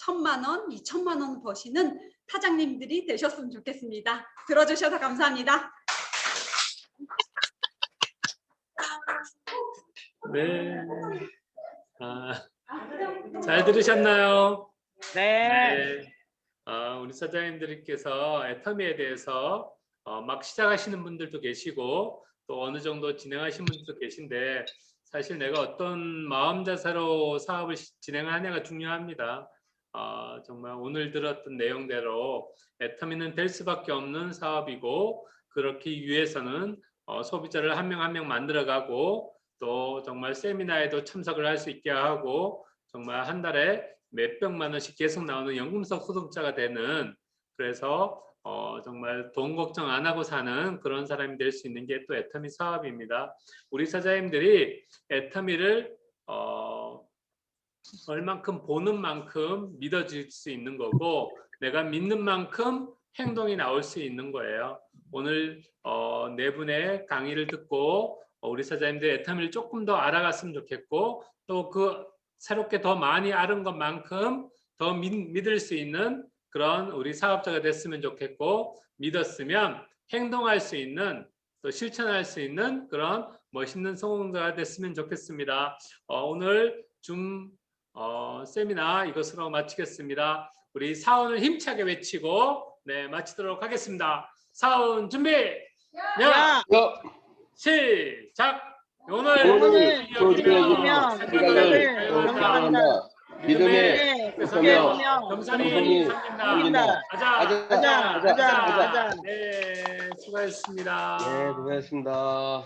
1,000만 원, 2,000만 원 버시는 사장님들이 되셨으면 좋겠습니다. 들어주셔서 감사합니다. 네. 잘 들으셨나요? 네. 네. 우리 사장님들께서 애터미에 대해서 막 시작하시는 분들도 계시고 또 어느 정도 진행하신 분들도 계신데, 사실 내가 어떤 마음 자세로 사업을 진행하냐가 중요합니다. 정말 오늘 들었던 내용대로 애터미는 될 수밖에 없는 사업이고, 그렇기 위해서는 소비자를 한 명 한 명 만들어가고 또 정말 세미나에도 참석을 할 수 있게 하고 정말 한 달에 몇백만 원씩 계속 나오는 연금성 소득자가 되는, 그래서 정말 돈 걱정 안 하고 사는 그런 사람이 될 수 있는 게 또 애터미 사업입니다. 우리 사장님들이 애터미를 얼만큼 보는 만큼 믿어질 수 있는 거고, 내가 믿는 만큼 행동이 나올 수 있는 거예요. 오늘 네 분의 강의를 듣고 우리 사장님들 애터미를 조금 더 알아갔으면 좋겠고, 또 그 새롭게 더 많이 알은 것만큼 더 믿을 수 있는 그런 우리 사업자가 됐으면 좋겠고, 믿었으면 행동할 수 있는, 또 실천할 수 있는 그런 멋있는 성공자가 됐으면 좋겠습니다. 오늘 줌 세미나 이것으로 마치겠습니다. 우리 사운을 힘차게 외치고 마치도록 하겠습니다. 사운 준비! 야! 시작! 오늘 소득이며 생각을 경험한다. 믿음의 그서며 겸손히 섬긴다. 가자. 네, 수고하셨습니다. 네, 고생하셨습니다.